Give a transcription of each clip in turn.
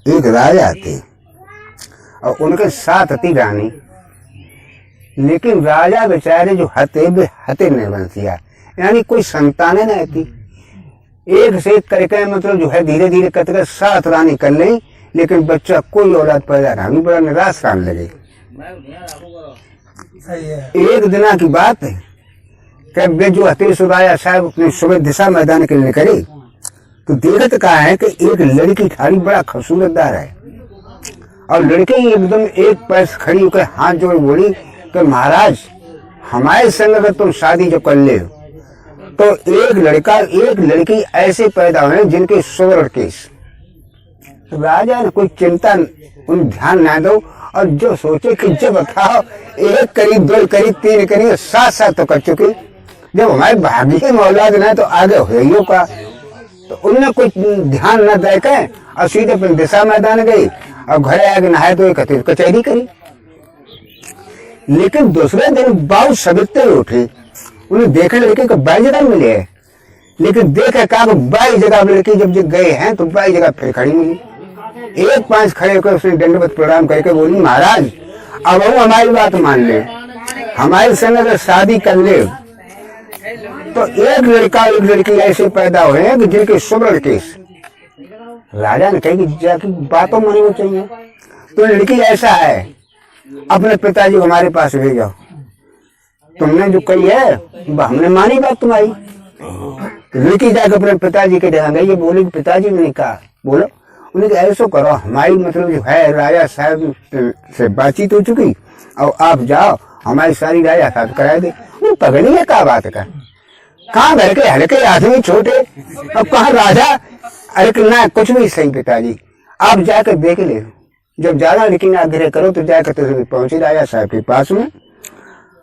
एक राजा थे और उनके साथ थी रानी। लेकिन राजा बेचारे जो हते वे हते निर्वंशिया, यानी कोई संतानें नहीं थी। एक से एक करके मतलब जो है धीरे धीरे करके 7 रानी कर ली, लेकिन बच्चा कोई औलाद पैदा नहीं, बड़ा निराश काम लगे। एक दिना की बात है कि जो हते राजा साहब अपने सुबह दिशा मैदान के लिए निकले तो देखत कहा है कि एक लड़की ठाड़ी बड़ा खूबसूरतदार है, और लड़की एकदम एक पैर खड़ी होकर हाथ जोड़ बोली कि महाराज हमारे संग अगर तुम शादी जो कर ले तो एक लड़का एक लड़की ऐसे पैदा हुए जिनके सुवर्ण केश। राजा ने कोई चिंता उन ध्यान ना दो, और जो सोचे कि जब बताओ 1 करी 2 करी 3 करी 7 तो कर चुके, जब हमारे भाग्य में औलाद ना तो आगे हो का। तो उनने कोई ध्यान न दे के और सीधे अपने दिशा मैदान गई और घरे आगे नहाए तो एक कचहरी करी। लेकिन दूसरे दिन बहुत सवित्र उठी, उन्हें देखने लड़के को 22 जगह मिले है, लेकिन देखे कहा 22 जगह लड़की जब गए हैं तो 22 जगह फिर खड़ी मिली। 1 5 खड़े होकर उसने दंडवत प्रणाम करके बोली महाराज अब वो हमारी बात मान ले, हमारे संग अगर शादी कर ले तो एक लड़का एक लड़की ऐसे पैदा हुए हैं कि जिनके सुवर्ण केश। राजा ने कहा कि जाके बातों मानी वो चाहिए, तो लड़की ऐसा है अपने पिताजी को हमारे पास ले जाओ, तुमने जो कही है हमने मानी बात तुम्हारी। तो लड़की जाकर अपने पिताजी के यहाँ गई, ये बोली पिताजी ने कहा बोलो, उन्हें ऐसा करो हमारी मतलब जो है राजा साहब से बातचीत हो चुकी और आप जाओ हमारी सारी राजा साहब करा दे। पगड़ी है क्या बात का, कहाँ घर के हल्के आदमी छोटे अब कहाँ राजा। अरे ना कुछ भी सही पिताजी, आप जाकर देख ले, जब ज्यादा लेकिन आग्रह करो तो जाकर तो पहुंचे राजा साहब के पास में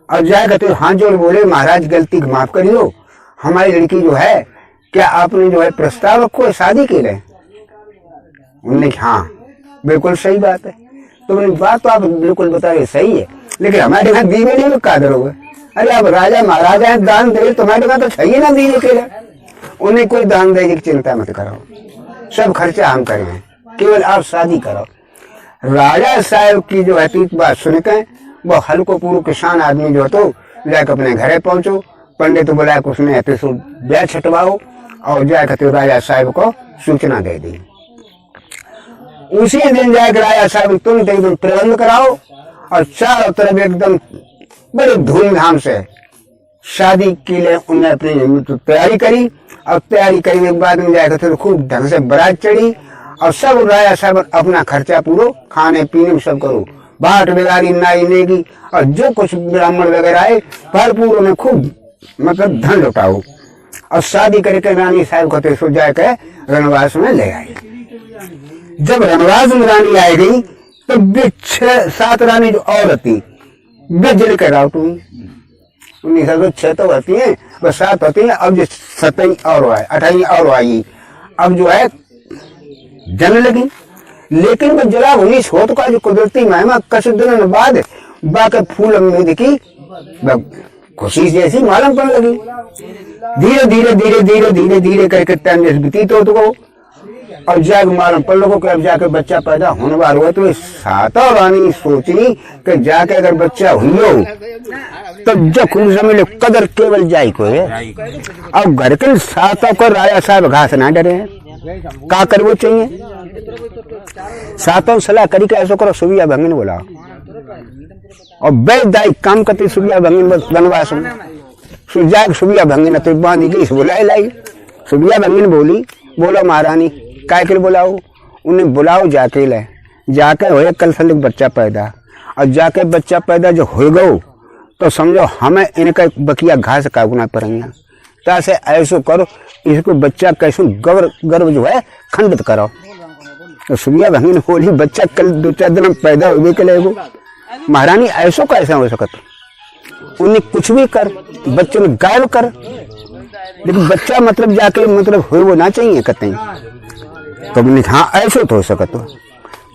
और जाकर तो हाथ जोड़ बोले महाराज गलती माफ करियो, हमारी लड़की जो है क्या आपने जो है प्रस्ताव रखो शादी के लिए। उन्होंने हाँ बिल्कुल सही बात है, तो उन्हें बात तो आप बिल्कुल बता रहे सही है, लेकिन हमारे यहाँ दी में नहीं कादर होगा। अरे अब राजा महाराजा है दान दे, तुम्हारे पास तो चाहिए ना दीने के लिए। उन्हें कोई दान देने की चिंता मत करो, सब खर्चा हम करेंगे, केवल आप शादी करो। राजा साहब की जो है बात सुनकर वो हल्को पूर्व किसान आदमी जो तो जाकर अपने घरे पहुंचो, पंडित बुलाया कि उसने ब्याह छटवाओ और जाकर तो राजा साहब को सूचना दे दी। उसी दिन जाकर राजा साहब तुरंत एकदम प्रबंध कराओ और चारों तरफ एकदम बड़ी धूमधाम से शादी के लिए उन्हें अपनी तैयारी करी, और तैयारी करने के बाद में जाकर तो खूब ढंग से बारात चढ़ी और सब राजा साहब अपना खर्चा पूरा खाने पीने में सब करो, बाट बिगाड़ी नाई नेगी और जो कुछ ब्राह्मण वगैरह आए भरपूर उन्हें खूब मतलब धन लुटाओ और शादी करके रानी साहब को तो जाकर रणवास में ले आई। जब रणवास में रानी आ गई तो 6-7 रानी जो और थी जल कर आउट हुई। 6 तो होती है बस 7 होती है, अब जो 7वीं और आए 8वीं और आई, अब जो है जल लगी। लेकिन वो जला उन्नीस होत का जो कुदरती महिमा कुछ दिन बाद बाकी फूल उम्मीद की खुशी जैसी मालूम पड़ने लगी। धीरे धीरे धीरे धीरे धीरे धीरे करके टाइम जैसे व्यतीत हो तो और जाकर मालूम पड़ लोगों को अब जाकर बच्चा पैदा होने वाला हुआ। तो 7 रानी सोची कि जाके अगर बच्चा हुई तो जब खुद समझ लो कदर केवल जाई को है। अब घर के 7 को राजा साहब घास ना डरे हैं, का कर वो चाहिए 7 सलाह करी के ऐसा करो सुबिया भंगिन बोला और बेदाई काम करती सुबिया भंगिन बनवास में सुबिया भंगिन तो बांधी गई बुलाई लाई। सुबिया भंगिन बोली बोलो महारानी काय के बुलाओ, उन्हें बुलाओ जाके ले जाके हो कल से बच्चा पैदा और जाके बच्चा पैदा जो हो गो तो समझो हमें इनका बकिया घास काटना पड़ेगा। तासे ऐसो करो इसको बच्चा कैसे गर्भ जो है खंडित करो। तो सुबिया भंगिन बोली बच्चा कल 2-4 दिन पैदा हो के ले महारानी ऐसो कैसे हो सकता, उन्हें कुछ भी कर बच्चे में गायब कर, लेकिन बच्चा मतलब जाके मतलब हो वो ना चाहिए कहते हैं। तो हाँ ऐसे तो हो सकता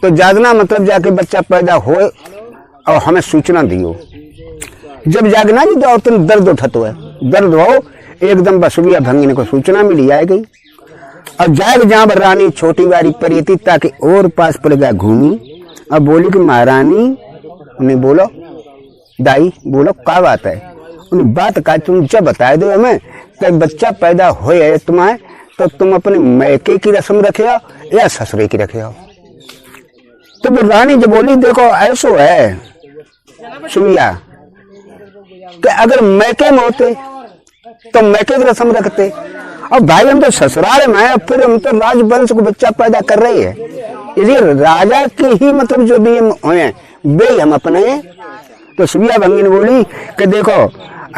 तो जागना मतलब जाके बच्चा पैदा हो और हमें सूचना दियो। जब जागना जी तो दर्द उठत है, दर्द हो एकदम बसुबिया भंगिन को सूचना मिली आ गई। अब जाएगा जहां पर रानी छोटी बारी पर थी ताकि और पास पड़ गया घूमी। अब बोली कि महारानी, उन्हें बोलो दाई बोलो क्या बात है। उन्हें बात का तुम जब बताए दो हमें कि बच्चा पैदा हो तुम्हारे तो तुम अपने मैके की रस्म रखे हो या ससुरे की रखे हो। तो रानी जब बोली देखो ऐसो है सुनिया कि अगर मैके में होते तो मैके की रस्म रखते, और भाई हम तो ससुराल में है, फिर हम तो राजवंश को बच्चा पैदा कर रहे हैं, इसलिए राजा के ही मतलब जो नियम हुए वे हम अपने। तो सुबिया भंगी ने बोली कि देखो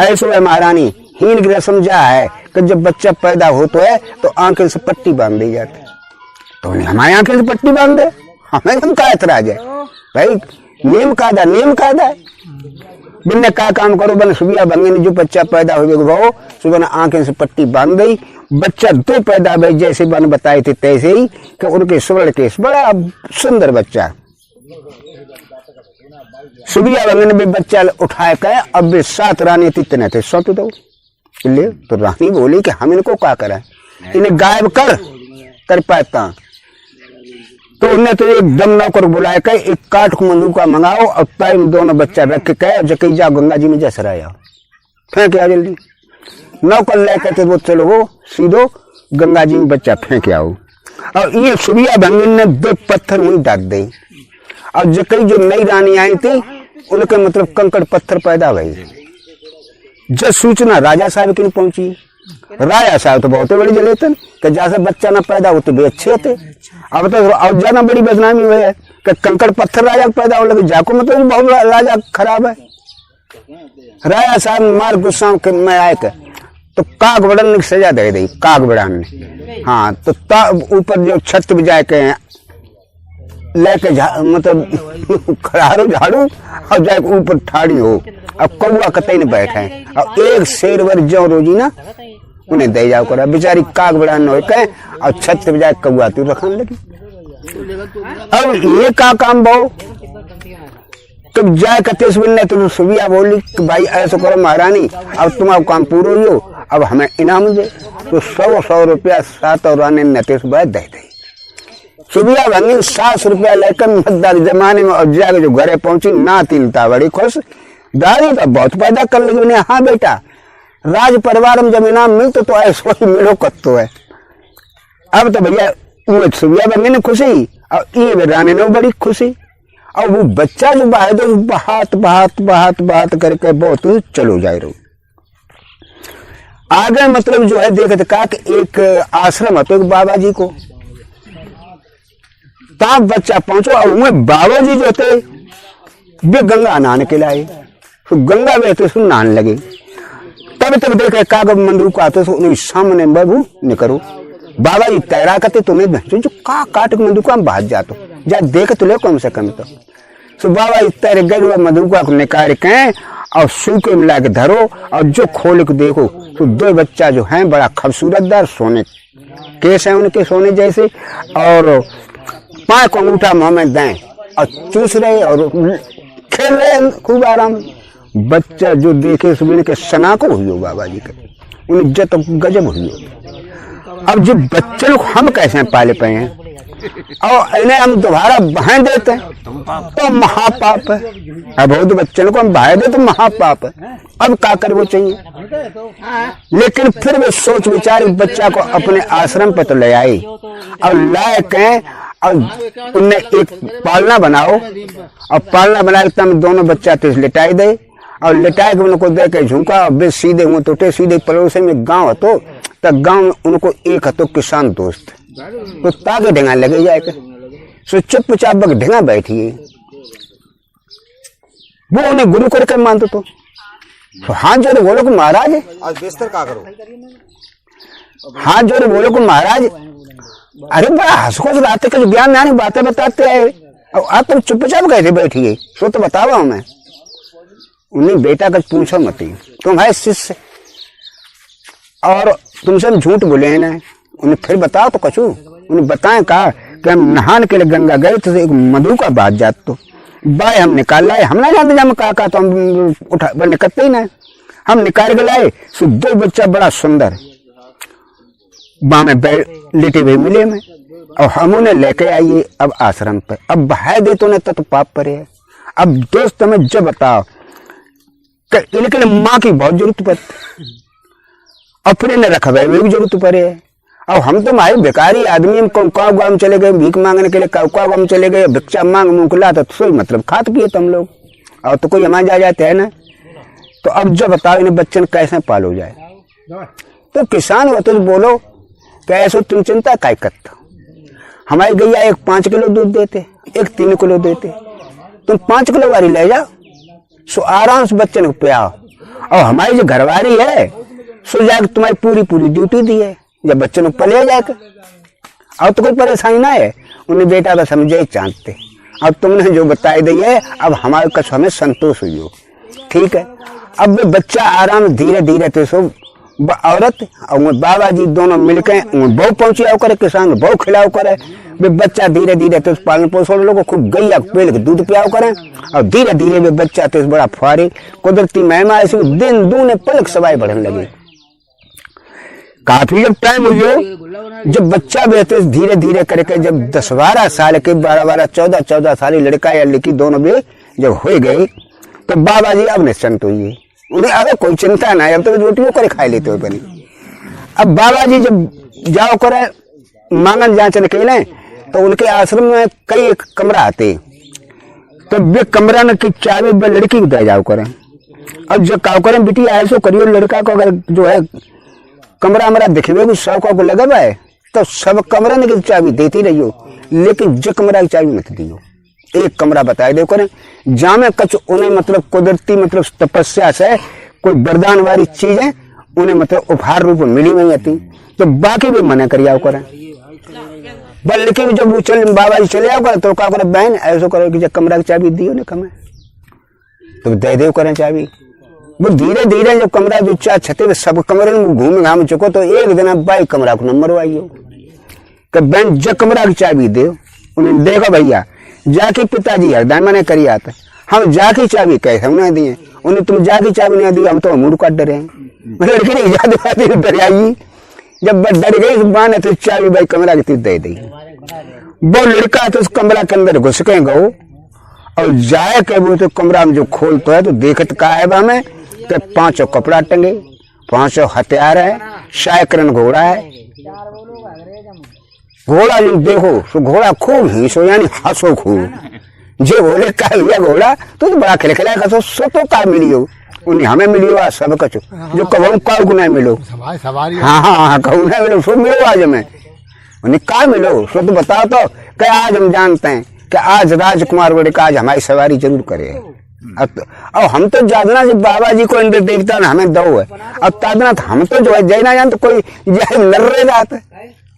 ऐसो है महारानी, हीन की रस्म जा है कि जब बच्चा पैदा हो तो है तो आंखें से पट्टी बांध दी जाती। तो हमारी आंखें से पट्टी बांध दे, हमें हम का एतराज है भाई, नियम कायदा है। बिन्ने का काम करो बन सुबिया भंगी ने जो बच्चा पैदा हो सुबह आंखें से पट्टी बांध दी। बच्चा दो पैदा भाई जैसे बन बताए थे तैसे ही कि उनके स्वर्ण केस बड़ा सुंदर बच्चा। सुबिया भंगी ने भी बच्चा उठाए कहे अब भी 7 रानी इतने थे सौंप दो ले। तो रानी बोली कि हम इनको क्या करें, इन्हें गायब कर पाता। तो उन्हें तो एकदम नौकर बुलाए कहे एक काठ को मंदूका मंगाओ और टाइम दोनों बच्चा रख के कहे जब जाओ गंगा जी में जा सराय आओ, फेंक आओ जल्दी। नौकर ले कहते वो चलो वो सीधो गंगा जी में बच्चा फेंक आओ। और ये सुबिया भंगी ने 2 पत्थर वहीं डाल दी। और जकई जो नई रानी आई थी उनके मतलब कंकड़ पत्थर पैदा हुए। जब सूचना राजा साहब की पहुंची, राजा साहब तो बहुत बड़ी जलेतन कि जैसे बच्चा ना पैदा होते भी अच्छे होते। अब तो और ज्यादा बड़ी बदनामी हुई है कि कंकड़ पत्थर राजा पैदा हो लगे, जाको मतलब बहुत राजा खराब है। राजा साहब मार गुस्सा में आए तो काग बड़न ने सजा दे दी, काग बड़न ने। हाँ तो ऊपर जो छत पे जाके लेके मतलब खड़ारो झाड़ू और जाके ऊपर ठाड़ी हो। अब कौआ कतई न बैठे और एक शेर वर जो रोजी ना उन्हें दे जाओ करा, बेचारी काग बड़ा न हो और छत पे जाके कौआ तू रखने लगी। अब ये का काम बहु तब जाए कतेश ने तो सुबिया बोली कि भाई ऐसा करो महारानी अब तुम्हारा काम पूरा ही हो, अब हमें इनाम दे। तो 100 रुपया 7 और रानी नतेश भाई दे दे। सुबिया भंगी 700 रुपया लेकर मतदार जमाने में और जाके जो घरे पहुंची ना तिलता बड़ी खुश, दादी तो बहुत पैदा कर लगी उन्हें। हाँ बेटा राज परिवार में जब इनाम मिलते तो ऐसा ही मिलो कत्तो है। अब तो भैया सुबिया भंगी ने खुशी और ये रानी ने बड़ी खुशी। और वो बच्चा जो बाहर दो बहात करके बहुत चलो जाए रो आगे मतलब जो है देखते कहा कि एक आश्रम है तो एक बाबा जी को तब बच्चा पहुंचो और उन्हें बाबा जी जो थे वे गंगा नहाने के लाए। तो गंगा बहते सुन नहाने लगे। तब तक देखे कागज मंदूक आते उन्हें सामने बाबू नहीं करो बाबा जी तैरा करते तुम्हें जो का काट मंदूक में बाहर जाते जा देख तो ले कम से कम। तो बाबा तैरे गए मंदूका को निकाल के और सूखे मिला के धरो और जो खोल के देखो तो 2 बच्चा जो हैं बड़ा खूबसूरतदार सोने केस है उनके सोने जैसे और 5 अंगूठा मुंह में दें और चूस रहे और खेल रहे खूब आराम। बच्चा जो देखे सुबह के सना को हुई हो बाबा जी के उन्हें इज्जत गजब हुई हो। अब जो बच्चे लोग हम कैसे पाले पाए हैं और इन्हें हम दोबारा बहान देते हैं तो महापाप है। अब बहुत बच्चों को हम बहा दे तो महापाप है। अब क्या कर वो चाहिए, लेकिन फिर वे सोच विचार बच्चा को अपने आश्रम पर तो ले आई और लाए कहें और उन्हें एक पालना बनाओ और पालना बना तब दोनों बच्चा तो लिटाई दे और लिटाई के उनको दे के झुका वे सीधे हुए तो सीधे पड़ोसी में गांव हतो तब गांव में उनको एक हतो किसान दोस्त तो ताके ढेंगा लगे जाए सो चुपचाप बक ढेंगा बैठिए वो उन्हें गुरु करके मानते तो हाथ जोड़े बोलो को महाराज आज बेस्तर का करो, हाथ जोड़े बोलो को महाराज अरे बड़ा हंसको रात के ज्ञान नानी बातें बताते हैं और आप तुम चुपचाप कैसे बैठिए सो तो बतावा हमें। उन्हें बेटा का पूछो मत तुम है शिष्य और तुमसे हम झूठ बोले हैं ना, उन्हें फिर बताओ तो कछू उन्हें बताएं कहा कि हम नहाने के लिए गंगा गए तो एक मधु का बात जात तो बाय हम निकाल लाए, हम ना जानते जब कहा तो हम उठा निकलते ही ना, हम निकाल के लाए सो 2 बच्चा बड़ा सुंदर वहां में लेटे हुए मिले में, और हम उन्हें लेके आइए अब आश्रम पे। अब बहाय दे तो तो पाप परे है। अब दोस्त हमें जब बताओ इनके माँ की बहुत जरूरत पड़ती, और फिर इन्हें रखवाई में भी जरूरत पड़े है। अब हम तो हमारे बेकारी आदमी, हम गाँव गाँव चले गए भीख मांगने के लिए, गाँव गाँव चले गए भिक्षा मांग मुकला, तो सोई मतलब खाते पिए तुम लोग, और तो कोई हमारे जा जाते है ना। तो अब जब बताओ इन्हें बच्चन कैसे पालो जाए। तो किसान हो तो बोलो कैसे तुम चिंता काय करते। हमारी गैया एक 5 किलो दूध देते, एक 3 किलो देते, तुम 5 किलो वाली ले जाओ, सो आराम से बच्चन को पियाओ। और हमारी जो घरवारी है सो जाकर तुम्हारी पूरी पूरी ड्यूटी दी है, जब बच्चों को पले जाकर। और तो कोई परेशानी ना है, उन्हें बेटा बस हम यही चाहते। अब तुमने जो बताई दी है, अब हमारे कछ हमें संतोष हुई हो, ठीक है। अब वे बच्चा आराम धीरे धीरे तो सो औरत और बाबा जी दोनों मिलकर बहु पहुंचियाओ करे, किसान बहु खिलाओ करे, वे बच्चा धीरे धीरे तो पालन पोषण लोगों खूब गैया पेड़ के दूध पियाओ करें, और धीरे धीरे वे बच्चा तो बड़ा फारी कुदरती महिमा ऐसे दिन दूने पलक सवाई बढ़ने लगे। काफी जब टाइम हुआ, जब बच्चा बेहतर धीरे धीरे करके जब 10-12 साल के 12-12 14-14 साल लड़का या लड़की दोनों भी जब हो गई, तो बाबा जी अब निश्चिंत हुई, उन्हें अब कोई चिंता ना है, अब तो रोटियों करे खा लेते हो बनी। अब बाबा जी जब जाओ करे मांगन जांचन के लिए, तो उनके आश्रम में कई कमरा आते, तो वे कमरा की चाबी लड़की को दे जाओ करें। अब जब काव करें बेटी ऐसो करियो, लड़का को अगर जो है कमरा हमारा दिखने को शौक को लगा है, तो सब कमरा की चाबी देती रहियो, लेकिन जो कमरा की चाबी मत दियो। एक कमरा बताए दे करें जहाँ में कछ उन्हें मतलब कुदरती मतलब तपस्या से कोई वरदान वाली चीज है उन्हें मतलब उपहार रूप में मिली नहीं आती, तो बाकी भी मना करिया करें। बल्कि जब वो चल बाबा जी चले आओ करें, तो क्या करें बहन ऐसा करो कि जब कमरा की चाबी दियो ना कमें, तो दे दे करें चाबी। वो धीरे धीरे जब कमरा जो छते में सब कमरे में घूम घाम चुको, तो एक दिन बाई कमरा को नंबर आइयो कि बहन जब कमरा की चाबी दे, उन्हें देखो भैया जाके पिताजी हरदाय मैंने करी आता, हम जाके चाबी कैसे उन्हें दिए, उन्हें तुम जाके चाबी नहीं दी, हम तो मुड़ काट डरे हैं। लड़की नहीं जाते डर आई, जब डर गई माने तो चाबी भाई कमरा की दे दी। वो लड़का तो उस कमरा के अंदर घुस के गो, और जाए के वो तो कमरा में जो खोलता है तो देखत का है हमें कि 5 कपड़ा टंगे, 5 हथियार है, साइकिल घोड़ा है। घोड़ा जो देखो तो घोड़ा खूब हिंसो यानी हंसो खूब, जे बोले का लिया घोड़ा तो बड़ा खिलखिला खसो, सो तो का मिलियो उन्हें हमें मिलियो आज सब कचो जो कब का गुना मिलो। हाँ हाँ हाँ कहू ना मिलो, सो मिलो आज हमें उन्हें का मिलो, सो तो बताओ तो क्या आज हम जानते हैं कि आज राजकुमार बड़े का आज हमारी सवारी जरूर करे। अब हम तो जादना जब बाबा जी को अंदर देखता ना हमें दो है, अब तादना हम तो जो है जय ना जान तो कोई जय नर्रे जाते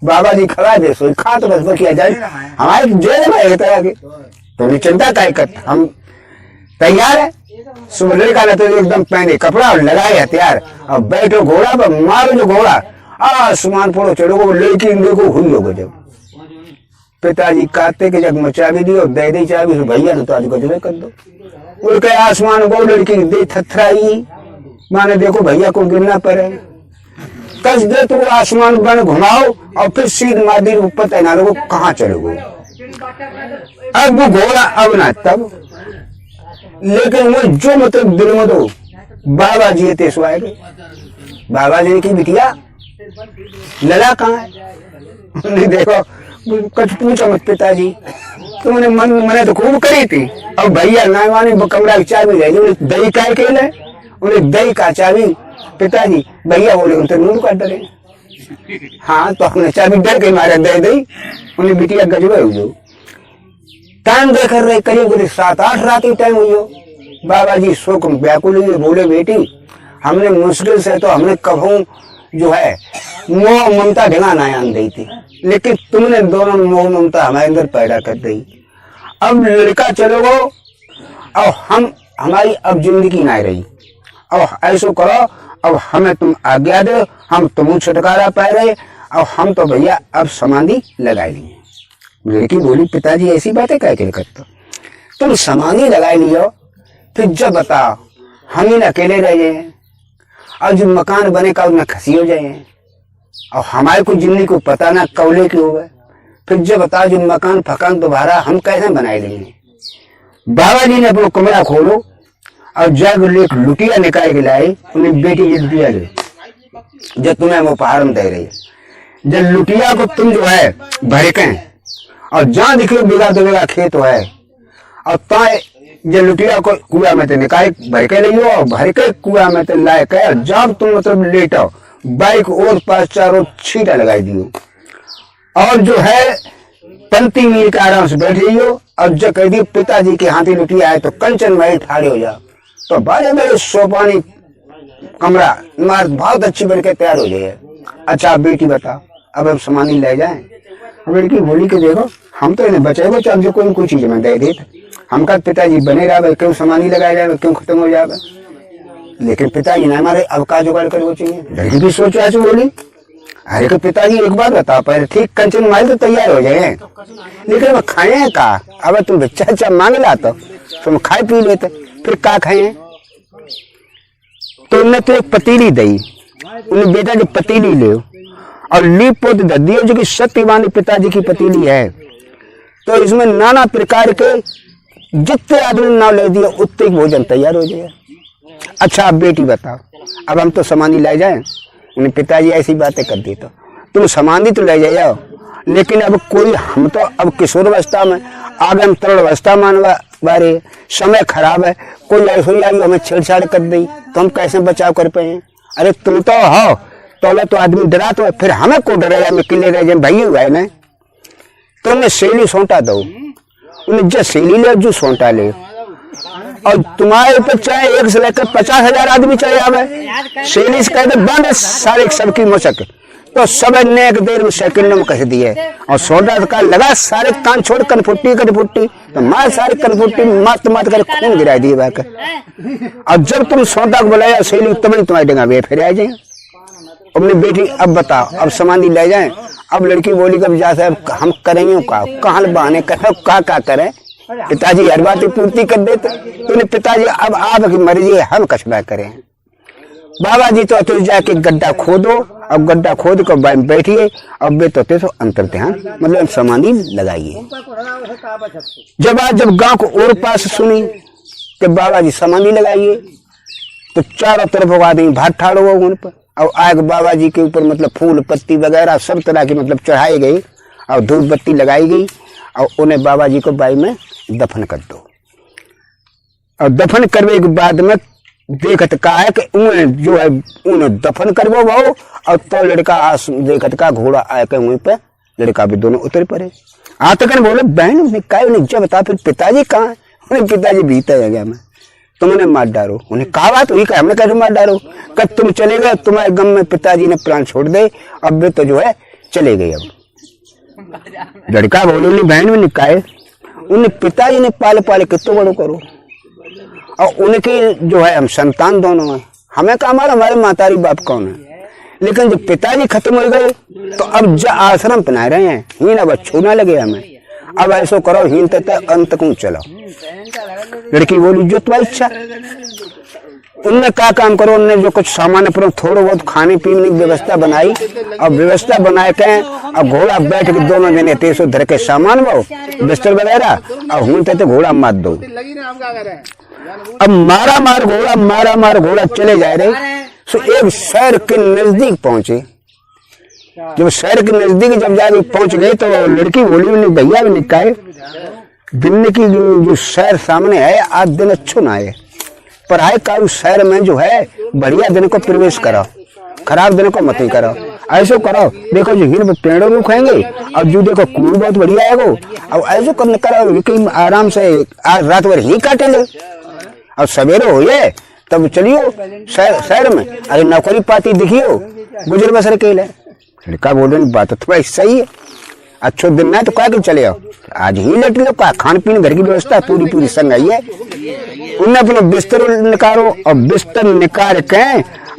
बाबा जी खड़ा दे सो खा तो बस किया जाए हमारे जय ना तो चिंता काय कर, हम तैयार है। सुबह लड़का तो एकदम पहने कपड़ा और लगाए हथियार, और बैठो घोड़ा पर मारो जो घोड़ा आसमान पड़ो चढ़ो, लड़की देखो हुई लोगो। जब पिताजी कहते कि जब चाबी दियो दे दे चाबी, भैया तो आज गजरे कर दो, उड़ के आसमान को लड़की दे थथराई, माने देखो भैया को गिरना पड़े, कस दे तो आसमान बन घुमाओ और फिर सीध मादी ऊपर तैनात हो, कहाँ चलोगे। अब वो घोड़ा अब ना तब, लेकिन वो जो मतलब दिल में दो बाबा जी थे स्वाए, बाबा जी की बिटिया लला कहाँ है, नहीं देखो कुछ पूछो मत पिताजी, तुमने मन मैंने तो खूब करी थी। अब भैया ना माने कमरा की चाबी ले ली, दही का ले, उन्हें दही का चाबी पिताजी भैया बोले उनसे नूर का डरे। हाँ तो हमने चाबी डर के मारे दे दी, उन्हें बिटिया गजबे हुई। टाइम देख रहे करीब 7-8 रात की टाइम हुई हो, बाबा जी शोक व्याकुल हुए, बोले बेटी हमने मुश्किल से तो हमने कभू जो है मोह ममता ढिंगाना आन दी थी, लेकिन तुमने दोनों मोह ममता हमारे अंदर पैदा कर दी। अब लड़का चलो गो, और हम हमारी अब जिंदगी ना रही, और ऐसो करो अब हमें तुम आज्ञा दो, हम तुम छुटकारा पा रहे, और हम तो भैया अब समाधि लगा लिए। लड़की बोली पिताजी ऐसी बातें क्या करते, तुम समाधि लगा लियो, फिर जब बताओ हम ही अकेले रह जाए, और जो मकान बने का उनमें खसी हो जाए, और हमारे को जिंदगी को पता ना कौले की होगा। फिर जब बताओ जो मकान फकान दोबारा हम कैसे बनाए लेंगे। बाबा जी ने अपना कमरा खोलो और जाकर एक लुटिया निकाल के लाए, उन्हें बेटी ये लुटिया ले जो तुम्हें वो उपहार में दे रही है। जब लुटिया को तुम जो है भड़के और जहां दिखे बिगा दो बिगा खेत है और ताए जब लुटिया को कुआ में तो निकाल भड़के ले और भड़के कुआ में तो लाए कर जब तुम मतलब लेटो बाइक और पास चारों छीटा लगाई दियो और जो है 35 मिनट के आराम से बैठ रही हो। और जब कह दी पिताजी के हाथी लुटिया आए तो कंचन में ठाड़े हो जाओ तो बड़े बड़े सोपानी कमरा इमारत बहुत अच्छी बनकर तैयार हो जाए। अच्छा बेटी बताओ अब हम सामान ले जाए। लड़की बोली कि देखो हम तो इन्हें बचेगा चाहे जो कोई चीज में दे देते हम का पिताजी बने रहा क्यों सामान ही लगाया जाएगा क्यों खत्म हो जाएगा। लेकिन पिताजी ने हमारे अब का जुगाड़ कर वो चाहिए। लड़की की सोच ऐसे बोली अरे कि पिताजी एक बात बताओ पहले ठीक कंचन माल तो तैयार हो जाए लेकिन वो खाए का अब तुम बच्चा अच्छा मांग ला तो तुम खाए पी लेते फिर का खाए। तो उन्हें तो एक पतीली दी उन्हें बेटा जो पतीली ले और लीप पोत दियो जो कि सत्यवानी पिताजी की पतीली है। तो इसमें नाना प्रकार के जितने आदमी नाव ले दिए उतने भोजन तैयार हो जाए। अच्छा अब बेटी बताओ अब हम तो सामानी ले जाए। उन्हें पिताजी ऐसी बातें कर दी तो तुम सामानी तो ले जाओ लेकिन अब कोई हम तो अब किशोर अवस्था में आगे हम तरुण अवस्था मानवा बारे समय खराब है कोई ऐसी आई हमें छेड़छाड़ कर दी तो हम कैसे बचाव कर पाए। अरे तुम तो हो तो आदमी डरा तो फिर हमें को डरेगा मैं किले रह जाए भाई हुआ है ना। तो उन्हें सेली सौंटा दो उन्हें जो सेली ले जो सौंटा ले और तुम्हारे ऊपर चाहे 1 से लेकर 50,000 आदमी चाहे आवे सेली से कहते बंद सारे सबकी मशक तो सब ने एक देर में सेकंड में कह दिए और सोडा का लगा सारे कान छोड़ कनफुट्टी तो मार सारे कनफुट्टी मात मात कर खून गिरा दिए बाकर। और जब तुम सोडा को बुलाया सेली तब तुम्हारी डंगा वे फिर आ जाए। अपनी बेटी अब बताओ अब सामान ले जाए। अब लड़की बोली कब जा साहब हम करेंगे का कहाँ बहाने करें का करें पिताजी हर बात पूर्ति कर देते तो पिताजी अब आपकी मर्जी है हम कचरा करें। बाबा जी तो जाके गड्ढा खोदो अब गड्ढा खोद कर बैठिए अब वे तो अंतर ध्यान मतलब समाधि लगाइए। जब गांव को और पास सुनी कि बाबा जी समाधि लगाइए तो चारों तरफ आदमी भाट ठाड़ हुआ उन पर और आग बाबा जी के ऊपर मतलब फूल पत्ती वगैरह सब तरह की मतलब चढ़ाई गई और धूप बत्ती लगाई गई और उन्हें बाबा जी को बाई में दफन कर दो। और दफन करने के बाद में देखत का है कि उन्हें जो है उन्हें दफन करवो भाव और तो लड़का देखत का घोड़ा आए के वहीं पे लड़का भी दोनों उतर पड़े। आतकन बोले बहन ने काय नहीं जब बता फिर पिताजी कहाँ है। उन्हें पिताजी भीतर है गया मैं तुम उन्हें मार डालो। उन्हें कहा बात हुई हमने कैसे मार डालो कब तुम चले गए तुम्हारे गम में पिताजी ने प्राण छोड़ दे अब वे तो जो है चले गए। अब लड़का बोले उन्हें बहन में निकाय उन्हें पिताजी ने पाले पाले कितने बड़ो करो और उनकी जो है हम संतान दोनों हैं हमें कहा हमारे मातारी बाप कौन है। लेकिन जब पिताजी खत्म हो गए तो अब जो आश्रम पहना रहे हैं हीन अब छूना लगे हमें अब ऐसो करो हीन तक अंत को चलो। लड़की बोली जो तुम्हारी इच्छा उनने क्या काम करो उनने जो कुछ सामान अपना थोड़ा बहुत खाने पीने की व्यवस्था बनाई और व्यवस्था बनाए के और घोड़ा बैठ के दोनों जने तेसो धर के सामान वो बिस्तर वगैरह और हूं तो घोड़ा मार दो। अब मारा मार घोड़ा चले जा रहे सो एक शहर के नजदीक पहुंचे। जब शहर के नजदीक जब जाके पहुंच गए तो लड़की बोली भैया भी निकाय दिन की जो शहर सामने है आज दिन अच्छो ना है पर आए का उस शहर में जो है बढ़िया दिन को प्रवेश करो खराब दिन को मत ही करो। ऐसे करो देखो जो हिल पेड़ों में खाएंगे और जो देखो कुएं बहुत बढ़िया है वो अब ऐसे करने करो आराम से आज रात भर ही काटे ले और सवेरे हो ये तब चलियो शहर में अरे नौकरी पाती दिखियो गुजर बसर के लिए। लड़का बोले बात तो थोड़ा सही है अच्छो दिन ना तो क्या कर चले आओ आज ही लेट लो का खान पीने घर की व्यवस्था पूरी संग आई है। उन्हें अपना बिस्तर निकालो और बिस्तर निकाल के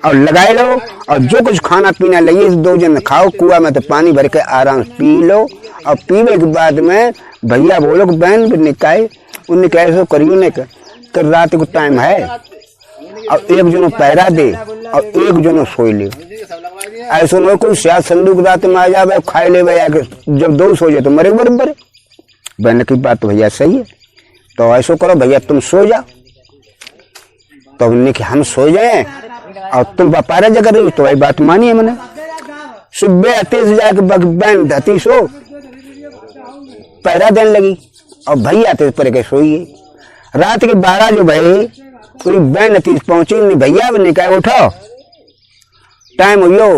और लगाए लो और जो कुछ खाना पीना लगे 2 जन खाओ कुआ में तो पानी भर के आराम से पी लो और पीने के बाद में भैया बोलो बहन भी निकाय उन्हें कैसे करियो ने तो रात को टाइम है और एक जनो पैरा दे और एक जनो सोई ले। ऐसा न कोई सियाह संदूक रात में आ जाए खाए ले जब दो सो जाए तो मरे बराबर। बहन की बात तो भैया सही है, तो ऐसा करो भैया तुम सो जाओ। तो हमने कि हम सो जाए और तुम व्यापार जगह रही, तो वही बात मानी है मैंने। सुबह आते से जाके बहन धती सो पैरा देने लगी और भैया आते पर के सोइए। रात के 12 जो भये पूरी बहन अतीस पहुंची नहीं, भैया ने कहा उठो टाइम हो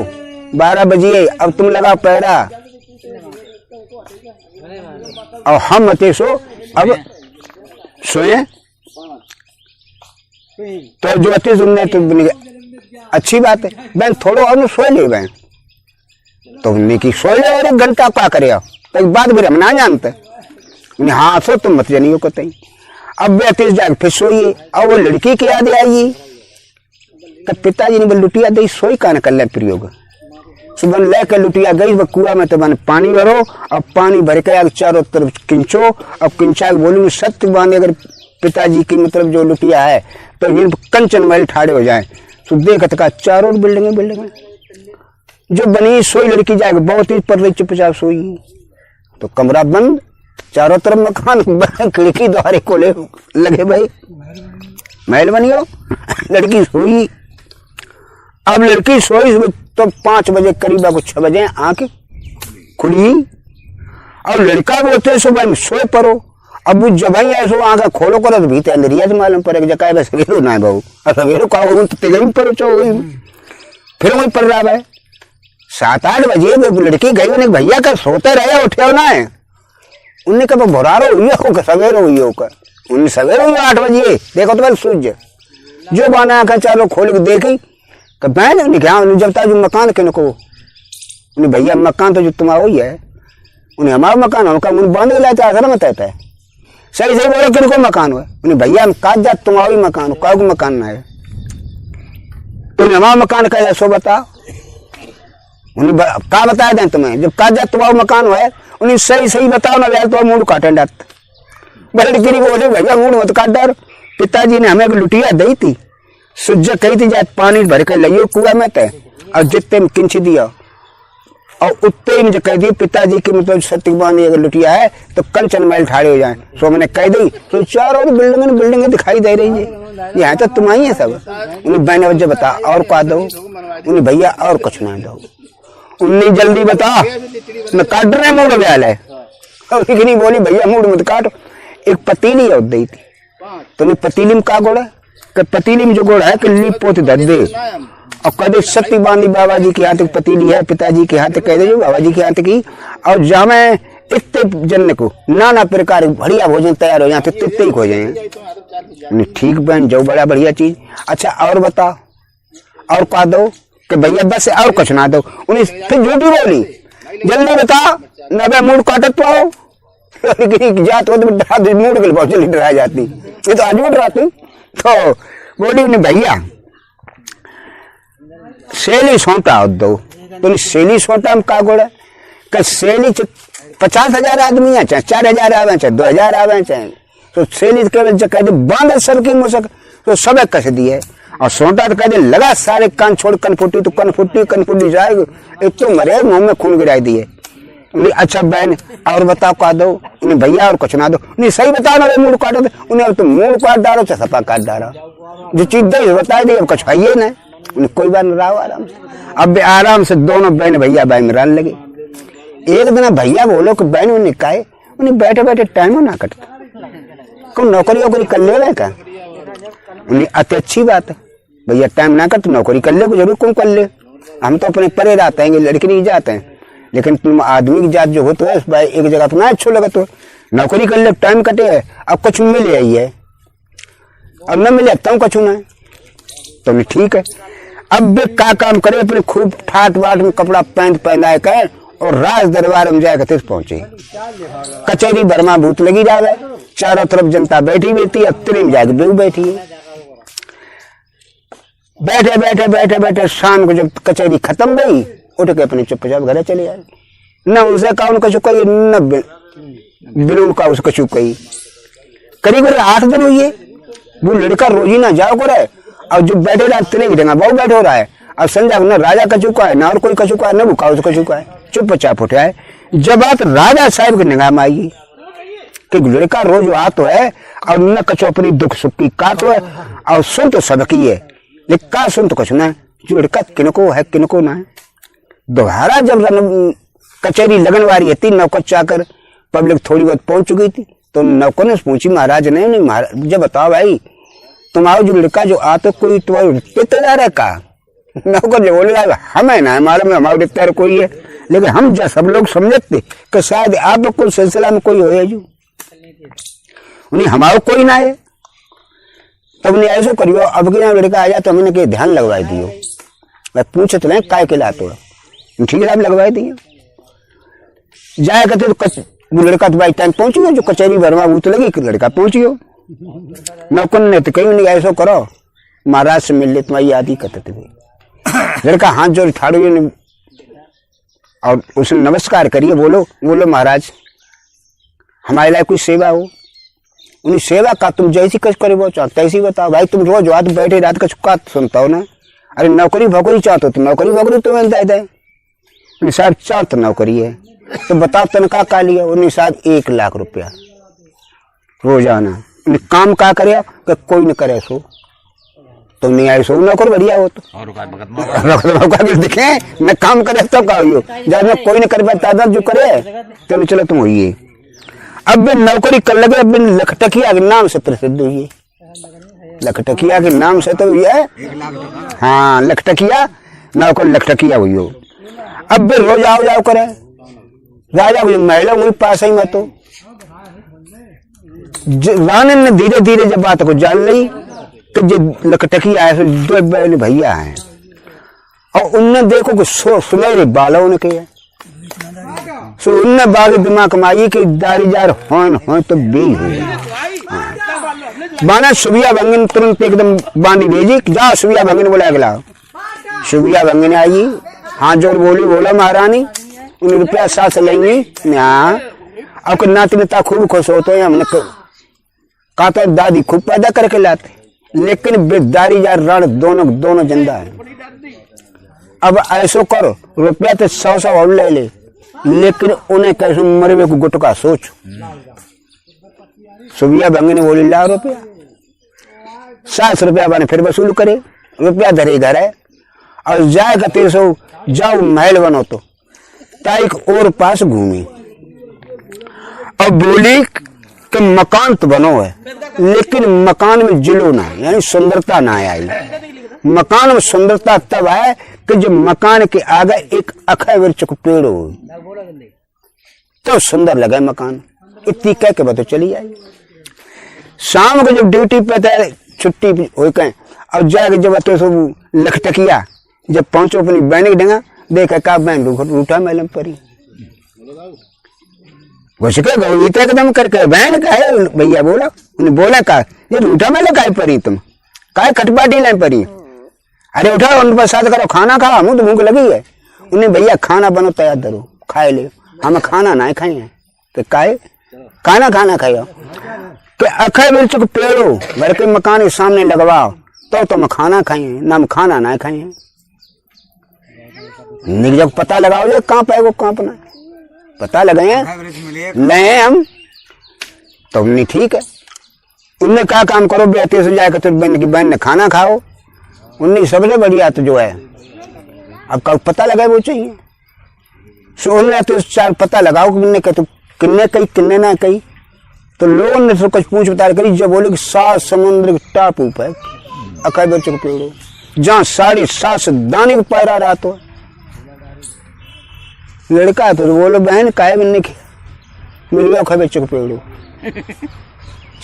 12 बजे, अब तुम लगाओ पैरा। और हम अते सो अब सोए। तो जो अति सुनने तो अच्छी बात है बहन, थोड़ा और सो ले बहन। तो उन्हें की सो ले और 1 घंटा क्या करे, तो एक बात हम ना जानते। हाँ सो तुम मत जानियो को तई। अब अतीस जाके फिर सोइए और वो लड़की की याद आई। तब पिताजी ने लुटिया दे सोई का न कर ले प्रयोग। सुबह लेकर लुटिया गई वो कुआ में, तो मैंने पानी भरो और पानी भर के चारों तरफ किंचो। अब किंचा बोलूंगी सत्य बांधे अगर पिताजी की मतलब जो लुटिया है तो ये कंचन महल ठाड़े हो जाए। तो देखत का चारों बिल्डिंग जो बनी सोई लड़की जाएगी बहुत ही पर रही चुपचाप सोई। तो कमरा बंद, चारों तरफ मकान, खिड़की द्वारे खोले लगे भाई महल बनी हो। लड़की सोई। अब लड़की सोई तो 5 बजे करीब 6 बजे आंख खुली और लड़का बोलते सुबह में सोए पड़ो। अब जब ही ऐसो आंख खोलो करो तो भीतर अंदरिया से मालूम पड़े जगह बस सवेरो ना बहु और सवेरो का तो पड़ो चो फिर वही पड़ रहा है। 7-8 बजे लड़की गई उन्हें भैया का सोते रहे उठे ना है। उन्हें कब भोरारो हुई होगा सवेरो हुई होगा, उन्हें सवेरो हुई 8 बजे देखो तो सूर्य जो बना आंखा चालो खोल के देखी तो मैंने क्या जब तक मकान के नको उन्हें भैया मकान तो जो तुम्हारा ही है उन्हें हमारा मकान उनका उन्हें बांध के लाते आसरा में तहता है। सही बोलो किन को मकान हुआ उन्हें भैया हम काज जात तुम्हारा ही मकान का मकान ना है। उन्हें हमारा मकान का सो बताओ उन्हें का बताया दें तुम्हें जब काज जात तुम्हारा मकान हुआ है उन्हें सही बताओ ना तो मूड काटे डाट बड़ी बोले भैया मूड मत काट डार। पिताजी ने हमें लुटिया दी थी सुज्ज कही थी जाए पानी भर के लियो कुआ में तय और जितने में किंच दिया और उतने में जो कह दी पिताजी की मतलब सत्यवान अगर लुटिया है तो कंचन महल ठाड़े हो जाए। सो मैंने कह दी तो चारों बिल्डिंग दिखाई दे रही है यहाँ तो तुम्हारी है सब। उन्हें बहन वजह बता और का दो उन्हें भैया और कुछ ना दो उन्हें जल्दी बता मैं काट रहे मूड व्याल है और नहीं बोली भैया मूड मत काटो। एक पतीली और दी थी तो पतीली में का गोड़ा पतीली में जो गोड़ा है कि लीप पोत धर दे और कदे सत्य बांधी बाबा जी के हाथ पतीली है पिताजी के हाथ कह दे बाबा जी के हाथ की और जहाँ में इतने जन को नाना प्रकार बढ़िया भोजन तैयार हो जाते इतने ही हो जाए। ठीक बहन जो बड़ा बढ़िया चीज। अच्छा और बताओ और का दो कि भैया बस और कुछ ना दो। उन्हें फिर झूठी बोली जल्दी बता न मूड काटत तो आओ जात हो तो मूड के बहुत जल्दी डरा जाती ये तो आज भी डराती। तो बोली उन्हें भैया सेली सोटा दो तो सेली सोटा में का गोड़ा का सेली 50,000 आदमी है चाहे 4,000 आवे चाहे 2,000 आवे चाहे तो सेली केवल कह दे बांध सर की मुसक तो सब कस दिए और सोटा तो कह दे लगा सारे कान छोड़ कनफुटी तो कनफुटी जाएगी एक तो मरे मुंह में खून गिराई दिए। अच्छा बहन और बताओ का दो उन्हें भैया और कुछ ना दो नहीं सही बताओ ना मूड काटो उन्हें तो मूड काट डालो चाहे सपा काट डालो जो चीज दे बता दे कुछ खाइए ना उन्हें कोई बात रहा आराम से। अब आराम से दोनों बहन भैया बहन में रहने लगे। एक दिन भैया बोलो कि बहन उन्हें कहे उन्हें बैठे बैठे टाइम ना कटता कोई नौकरी वोकरी कर ले का उन्हें अति अच्छी बात है भैया टाइम ना कर तो नौकरी कर ले जरूर कौन कर ले। हम तो अपने परे रहते हैं लड़के नहीं जाते हैं लेकिन तुम आदमी की जात जो हो तो है एक जगह तो ना अच्छा लगा तो नौकरी कर ले टाइम कटे है अब कुछ मिले आई है अब न मिले तब कुछ ना तो ठीक है। अब का काम करे अपने खूब ठाट वाट में कपड़ा पहना कर और राज दरबार में जाकर तिस पहुंचे। कचहरी बर्मा भूत लगी जावे चारों तरफ जनता बैठी बैठी अब तिरे में जाकर बेऊ बैठी है। बैठे शाम को जब कचहरी खत्म गई उठ के अपने चुपचाप घर चले आए। न उनसे कहा उनका चुका न बिलून का उसका चुका करीब 8 दिन हुई है वो लड़का रोजी ना जाओ करे और जो बैठे रहा तिले देगा बहुत बैठे हो रहा है। अब संध्या न राजा का चुका है ना और कोई का चुका है न भूखा उसका चुका है, चुपचाप उठा है। जब बात राजा साहब की निगाह में आएगी कि लड़का रोज आ तो है और न कचो अपनी दुख सुख की का तो है और सुन तो सबकी है, लेकिन का सुन तो कुछ ना है। जो लड़का किनको है किनको ना है। दोबारा जब कचहरी लगन वाली थी, नौकर चाकर पब्लिक थोड़ी बहुत पहुंच चुकी थी, तो नौकर ने पूछी महाराज ने, नहीं महाराज जब बताओ भाई तुम्हारा जो लड़का जो आते कोई तुम्हारे रिश्तेदार है का? नौकर जो बोले हमें ना है मालूम, हमारे रिश्तेदार कोई है, लेकिन हम जो सब लोग समझते कि शायद आप कोई सिलसिला में कोई हो जो उन्हें हमारा कोई ना है। तब नहीं ऐसा करियो अब के लड़का आ जाए तो हमने के ध्यान लगवाई दियो, मैं पूछत नहीं काय के लाते ठीक है, आप लगवाई दिए जाए कहते तो वो लड़का तो भाई टाइम पहुंच गया, जो कचहरी भरवा वो तो लगी लड़का पहुंच गयो। नौकर ने तो कहीं नहीं ऐसा करो महाराज से मिल ले तुम्हारी याद ही करते थे। लड़का हाथ जोड़ ठाड़ो और उसने नमस्कार करिए, बोलो बोलो महाराज हमारे लिए कोई सेवा हो। उन्हें सेवा का तुम जैसी कच करे वो चाहते तैसी बताओ भाई, तुम रोज रात बैठे रात का चुका सुनता हो ना, अरे नौकरी भौकरी चाहते तो नौकरी भौकरी तुम्हें दे दे। साहब चार तो नौकरी है तो बताओ तनख्वाह का लिया? उन्हें साहब 1 लाख रुपया रोजाना। काम का करे कि कोई न करे सो तुम नहीं आए सो नौकर बढ़िया हो तो दिखे न काम करे तो का हो जब कोई न कर पाता जो करे तो चलो तुम होइए। अब नौकरी कर लगे, अब लखटकिया के नाम से प्रसिद्ध हुई है, लखटकिया के नाम से तो ये हाँ लखटकिया नौकर लखटकिया हुई हो। अब रोज आओ जाओ करे राजा को महिला वही पास ही मत हो। रानी ने धीरे धीरे जब बात को जान ली तो जो लखटकिया है दो बहन भैया हैं और उनने देखो कि सुनहरे बालों ने किया सो उनने बाग दिमाग कमाई कि दारीजार हो तो बेई हो बाना सुबिया भंगन तुरंत एकदम बांधी भेजी जा सुबिया भंगन बोला अगला। सुबिया भंगन आई हाथ जोड़ बोली बोला महारानी उन रुपया साथ लेंगी ना अब नाती नेता खूब खुश होते हैं। हमने कहा था दादी खूब पैदा करके लाते लेकिन बेदारी या रण दोनों जिंदा है। अब ऐसो करो रुपया तो 100 और ले ले लेकिन उन्हें कैसे मरवे को गुटका सोच। सुबिया भंगी ने बोली ला रुपया 700 रुपया बने फिर वसूल करे रुपया धरे घर है और जाएगा 300 जाओ महल बनो तो तारीख और पास घूमी और बोली कि मकान तो बनो है लेकिन मकान में जिलो ना यानी सुंदरता ना आई। मकान में सुंदरता तब है कि जब मकान के आगे एक अखय वृक्ष को पेड़ हो तो सुंदर लगा मकान। इतनी कह के बता चली आई। शाम को जब ड्यूटी पे छुट्टी हो गए और जाके जब सब लखटकिया जब पहुंचो अपनी बहन की डंगा देखा का बहन रूठा मैलम परी घुस के गई एकदम करके बहन का है भैया बोला उन्हें बोला का ये रूठा मैलम का परी तुम का कटपाटी लाइन परी अरे उठाओ उन पर साथ करो खाना खाओ मुँह तो भूख लगी है। उन्हें भैया खाना बनो तैयार करो खाए ले हम खाना ना खाए हैं तो काहे खाना खाओ तो अखय वृक्ष को पेड़ो घर के मकान के सामने लगवाओ तो तुम खाना खाए ना हम खाना ना खाए हैं। जब पता लगाओ जो कहाँ पाएगो कहाँ अपना पता लगाए नहीं हम तो नहीं ठीक है। उनने क्या काम करो बेहतर से जाकर तो बहन की बहन ने खाना खाओ उन्हें सबसे बढ़िया तो जो है अब कब पता लगाए वो चाहिए सो उन्हें तो 4 पता लगाओ किन्ने कही किन्ने ना कही तो लोगों ने तो कुछ पूछ बता करी जब बोले कि 7 समुद्र के टापू पे अखय वृक्ष को पेड़ो जहाँ 7.5 दाने को पैरा रहा तो लड़का तो बोलो बहन काहे बनने की मिल गया अखय वृक्ष को पेड़ो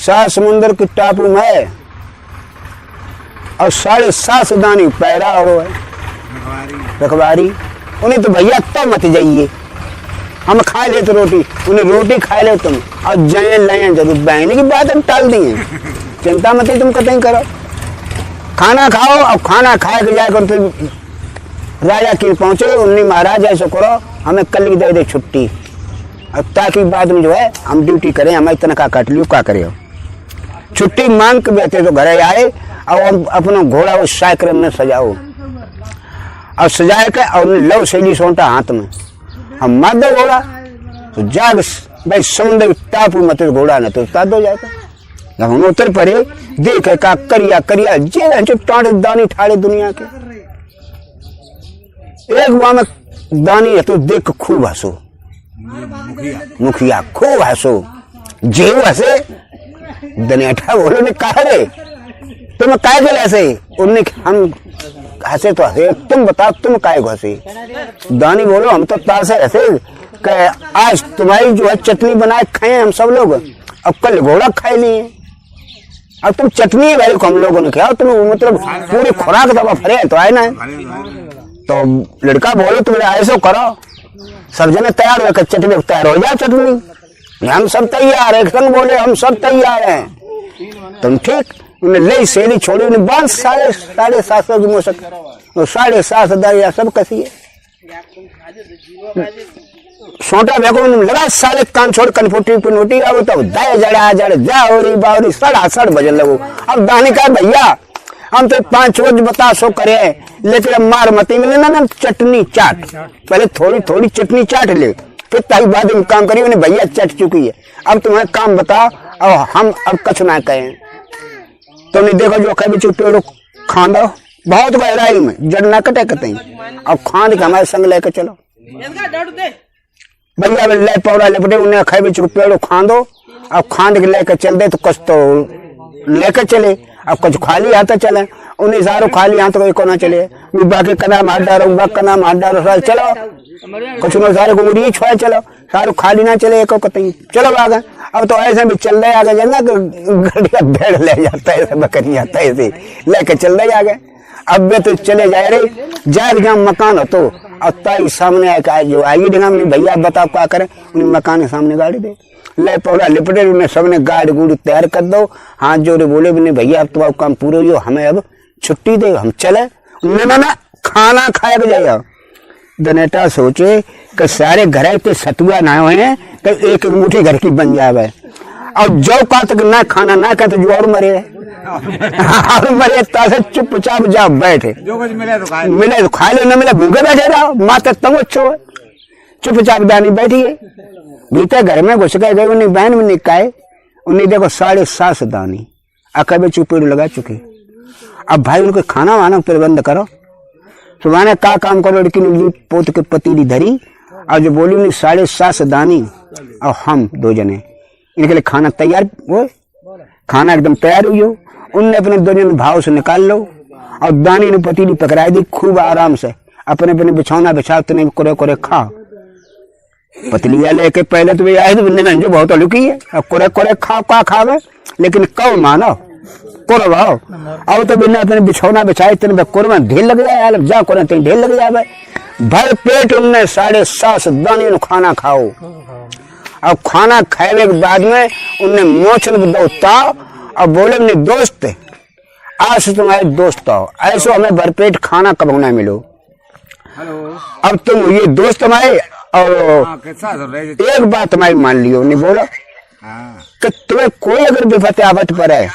7 समुद्र के टापू में और 7.5 दाने पैरा और रखवारी। उन्हें तो भैया तो मत जाइए हम खा ले तो रोटी उन्हें रोटी खा ले तुम और जाए लाए जरूर बहन की बात हम टाल दी है चिंता मत तुम कतई करो खाना खाओ और खाना खाए के जाकर तो राजा की पहुंचे उन्हें महाराज ऐसा करो हमें कल की दे छुट्टी और ताकि बाद में जो है हम ड्यूटी करें हमारी तनख्वाह काट लियो क्या करे छुट्टी मांग के बैठे तो घर आए और अपना घोड़ा उस साइकिल में सजाओ और सजाए के और लव सैली सोटा हाथ में हम मार दो घोड़ा तो जाग भाई समुद्र टापू मत घोड़ा न तो उतार दो जाएगा। जब हम उतर पड़े देखे का करिया करिया जे चुप टाँडे दानी ठाड़े दुनिया के एक बार में दानी है तो देख खूब हंसो मुखिया खूब हंसो जेव हंसे दनेठा बोलो ने कहा रे तुम काय गए ऐसे उनने हम हंसे तो हंसे तुम बताओ तुम काय हंसे दानी बोलो हम तो तार से हंसे आज तुम्हारी जो है चटनी बनाए खाए हम सब लोग अब कल घोड़ा खाए लिए अब तुम चटनी भाई हम लोगों ने खाया तुम मतलब पूरी खुराक दबा फरे तो आए ना तो लड़का बोलो तुम ऐसा करो सब जने तैयार हो चटनी तैयार हो जाए चटनी हम सब तैयार है संग बोले हम सब तैयार हैं तुम ठीक उन्हें ले सेली छोड़ी उन्हें बांध 750 की मोशक 750 सब कसी है छोटा भैया को लगा साले कान छोड़ कनफोटी पिनोटी अब तो दाए जड़ा जड़ जाओरी बावरी 7:30 बजे लगो। अब दानी का भैया हम तो 5 रोज बता सो करे लेकिन अब मार मती मिले ना चटनी चाट पहले थोड़ी थोड़ी चटनी चाट ले फिर ताई बाद में काम करिए उन्हें भैया चट चुकी है अब तुम्हें काम बताओ और हम अब कछ ना कहें तुमने देखो जो कभी चुप पेड़ो खांदो बहुत गहराई में जड़ ना कटे कते अब खांद के हमारे संग लेकर चलो भैया ले पौड़ा लिपटे उन्हें खाए चुप पेड़ो खांदो अब खांद के लेकर चल दे तो कुछ तो लेकर चले अब कुछ खाली आता चले उन्हें सारो खाली हाथ कोई को ना चले बाकी का नाम हाथ डालो बाक का नाम हाथ डालो सारे चलो कुछ न सारे को छोड़ चलो सारो खाली ना चले एक कतई चलो आगे अब तो ऐसे भी चल रहे आगे जाना गड़िया भेड़ ले जाता है बकरी आता है ऐसे लेकर चल रहे आगे अब वे तो चले जाए रे जाए जहाँ मकान हो तो अब ताई सामने आए जो आइए देगा भैया बताओ क्या करें उन्हें मकान के सामने गाड़ी दे ले पौड़ा लिपटे उन्हें सबने गाड़ी गुड़ी तैयार कर दो हाथ जोड़े बोले भी नहीं भैया अब तुम्हारा काम पूरा हो हमें अब छुट्टी दे हम चले ना खाना खाए के जाइए दनेटा सोचे कि सारे घर पे सतुआ ना हुए तो एक मुट्ठी घर की बन जाए और जो का तक ना खाना ना खा तो जो और मरे और मरे तासे चुपचाप जा बैठे जो कुछ मिले तो खा लो न मिले भूखे बैठे रहो माता तब अच्छो चुपचाप दानी बैठी है भीतर घर में घुस गए उन्हें बहन में निकाय उन्हें देखो 7.5 दानी अकबे चुपेड़ लगा चुके अब भाई उनको खाना वाना प्रबंध करो सुबह का काम करो लड़की ने पोत के पतीली धरी और जो बोली उन्हें 7.5 दानी और हम 2 जने इनके लिए खाना तैयार हो खाना एकदम तैयार हुई हो उनने अपने 2 जने भाव से निकाल लो और दानी ने पतीली पकड़ाई दी खूब आराम से अपने अपने बिछौना बिछा तने कोरे कोरे खा पतलिया लेके पहले तो आए तो जो बहुत लुकी है अब कोरे कोरे खाओ का खावे लेकिन कब मानो कोरो भाव अब तो बिना अपने बिछौना बिछाए तेने कोरे में ढेर लग जाए जा कोरे तेने ढेर लग जाए भर पेट उनने 7.5 दानी नु खाना खाओ अब खाना खाने के बाद में उनने मोचन दौड़ता और बोले अपने दोस्त आज से तुम्हारे दोस्त आओ ऐसो हमें भरपेट खाना कब ना मिलो अब तुम ये दोस्त हमारे और एक बात तुम्हारी मान लियो नहीं बोला कि तुम्हें कोई अगर विपत्ति आफत पर है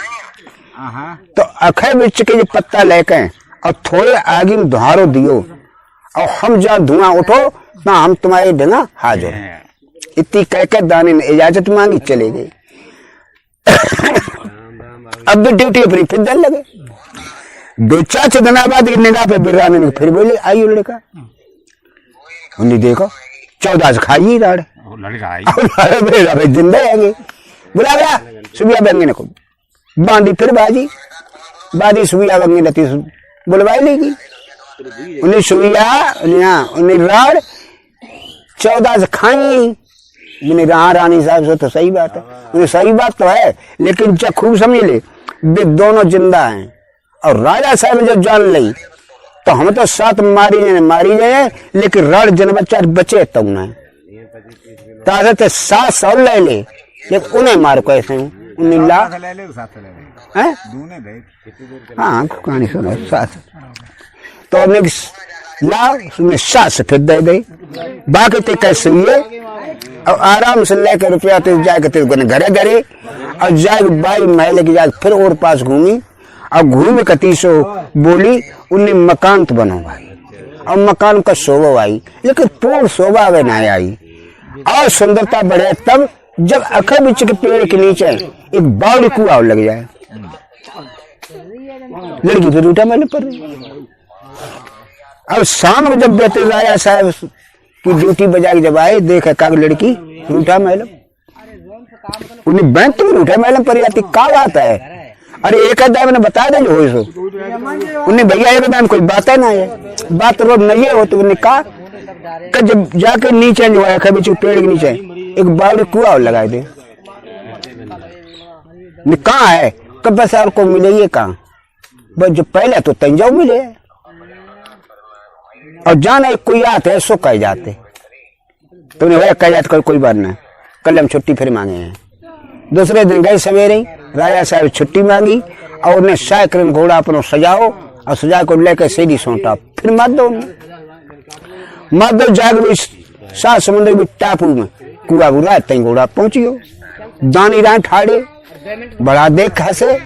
तो अखय वृक्ष के पत्ता लेके और थोड़े आगे में धुआरो दियो और हम जहाँ धुआं उठो ना हम तुम्हारे ढंगा हाजिर इतनी कहकर दानी ने इजाजत मांगी चले गई अब भी ड्यूटी अपनी फिर दल लगे 2-4 दिन बाद निगाह पे बिराने ने फिर बोले आइयो लड़का उन्हें देखो 14 से खाई राड़ जिंदा है बुला गया सुबिया बंगे को बांधी फिर बाजी सुबिया बंगे रहती बुलवाई लेगी उन्हें सुबिया उन्हें राड़ 14 से खाई मैंने रानी साहब से तो सही बात है उन्हें सही बात तो है लेकिन जब खूब समझ ले वे दोनों जिंदा हैं और राजा साहब जब जान ली तो हम तो 7 मारी जाए लेकिन रड़ जन बच्चा बचे तो ताकत 700 ले लेकिन उन्हें मार को ऐसे उन्हें ला हाँ कहानी सुनो 7 तो हमने ला उसमें 7 से फिर दे गई बाकी तो कैसे हुए और आराम से लेकर रुपया तो जाके घरे और जाए 22 महीने की जाके फिर और पास घूमी अब घूम कती सो बोली उन्हें मकान तो बनो भाई, और मकान का शोभा आई, लेकिन पूर्ण शोभा वे ना आई और सुंदरता बढ़े तब जब अखर बिच के पेड़ के नीचे एक बावड़ी कुआं लग जाए। लड़की तो रूठा मैंने पर अब शाम को जब बेटे राजा साहब की ड्यूटी बजा के जब आए, देखा का लड़की रूठा मैलम, उन्हें बैंक तो रूठा मैलम पर आती का बात है। अरे एक आधा मैंने बता दे जो हो सो, उन्हें भैया एक आधा कोई बात है ना है, बात रोज नहीं हो। तो उन्हें कहा कि जब जाके नीचे जो है कभी पेड़ के नीचे एक बावड़ी कुआं लगा दे। कहाँ है कब बस को मिले ये कहाँ, बस जो पहले तो तंजाऊ मिले और जाना कोई आते है सो कह जाते, तो उन्हें कह जाते कोई बात ना, कल हम छुट्टी फिर मांगे हैं। दूसरे दिन गए सवेरे राजा साहब छुट्टी मांगी और उन्हें साइकिल घोड़ा अपना सजाओ और सजा को लेकर सीधी सौंटा, फिर मार दो जाग सात समुद्र में टापू में कुआ बुरा तई घोड़ा पहुंचियो, दानी राय ठाड़े बड़ा देख हंसे,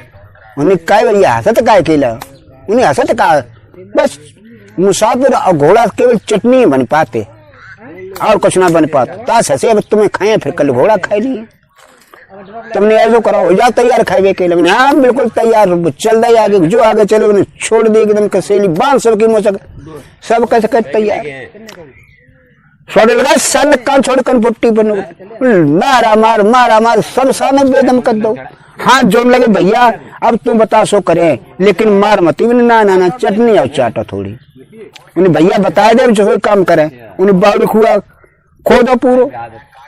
उन्हें काय भैया हंसत काय केला, उन्हें हंसत का बस मुसाफिर और घोड़ा केवल चटनी बन पाते और कुछ ना बन पाता। ताश हंसे अब तुम्हें खाए फिर कल घोड़ा खाए लिए, तुमने ऐसा करा हो जा तैयार खाए के लिए। हाँ बिल्कुल तैयार, चल दे आगे, जो आगे चलो उन्हें छोड़ दे एकदम कसेली बांध सबकी मोचक सब कैसे कर तैयार छोड़े लगा सन कान छोड़ कर पुट्टी बनो मारा मार सब सामने बेदम कर दो। हाथ जोड़ लगे भैया अब तुम बता सो करें लेकिन मार मत, ना चटनी और चाटा थोड़ी। उन्हें भैया बताए दे जो काम करें, उन्हें बावड़ी कुआ खोदो पूरो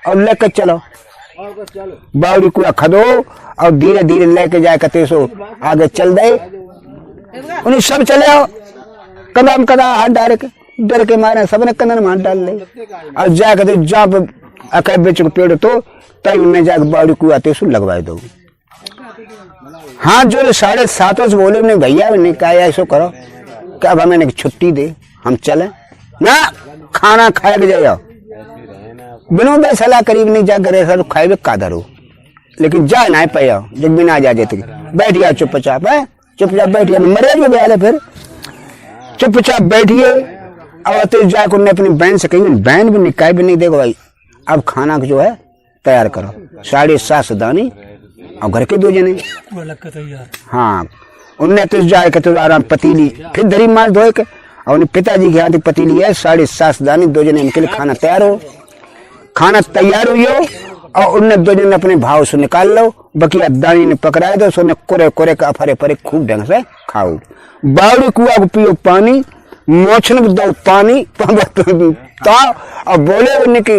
और लेकर चलो, बावड़ी कुआ खदो और धीरे धीरे लेके जाए कते सो आगे चल दे। उन्हें सब चले आओ कदम कदा हाथ डायरेक्ट डर के मारे सबने कंधन में हाथ डाल ले और जाकर जहाँ पे अकड़ बेच को पेड़ तो तब उन्हें जाकर बावड़ी कुआ तेसु लगवाए दो। हाँ जो 7:30 से बोले उन्हें भैया ने कहा ऐसा करो क्या अब हमें छुट्टी दे हम चले ना, खाना खाए के जाओ बिनो बे सलाह करीब नहीं जा करे सर खाए कादर हो, लेकिन जा ना पे आओ जब बिना जा जाते बैठ गया चुपचाप है, चुपचाप बैठ गया मरे भी बेले फिर चुपचाप बैठिए। अब तो जाकर उन्हें अपनी बहन से कही, बहन भी निकाय भी नहीं देखो भाई अब खाना जो है तैयार करो, 7:30 दानी और घर के 2 जने। हाँ उनने तो जाकर तो आराम पतीली फिर दरी मार धोए के और उन्हें पिताजी के हाथ पतीली है 7:30 दानी 2 जने इनके लिए खाना तैयार हो। खाना तैयार हुई हो और उनने 2 जने अपने भाव से निकाल लो, बकिया दानी ने पकड़ाए दो, सोने कुरे कुरे का फरे फरे खूब ढंग से खाओ। बावड़ी कुआ को पियो पानी, मोछन दो पानी और बोले उन्हें कि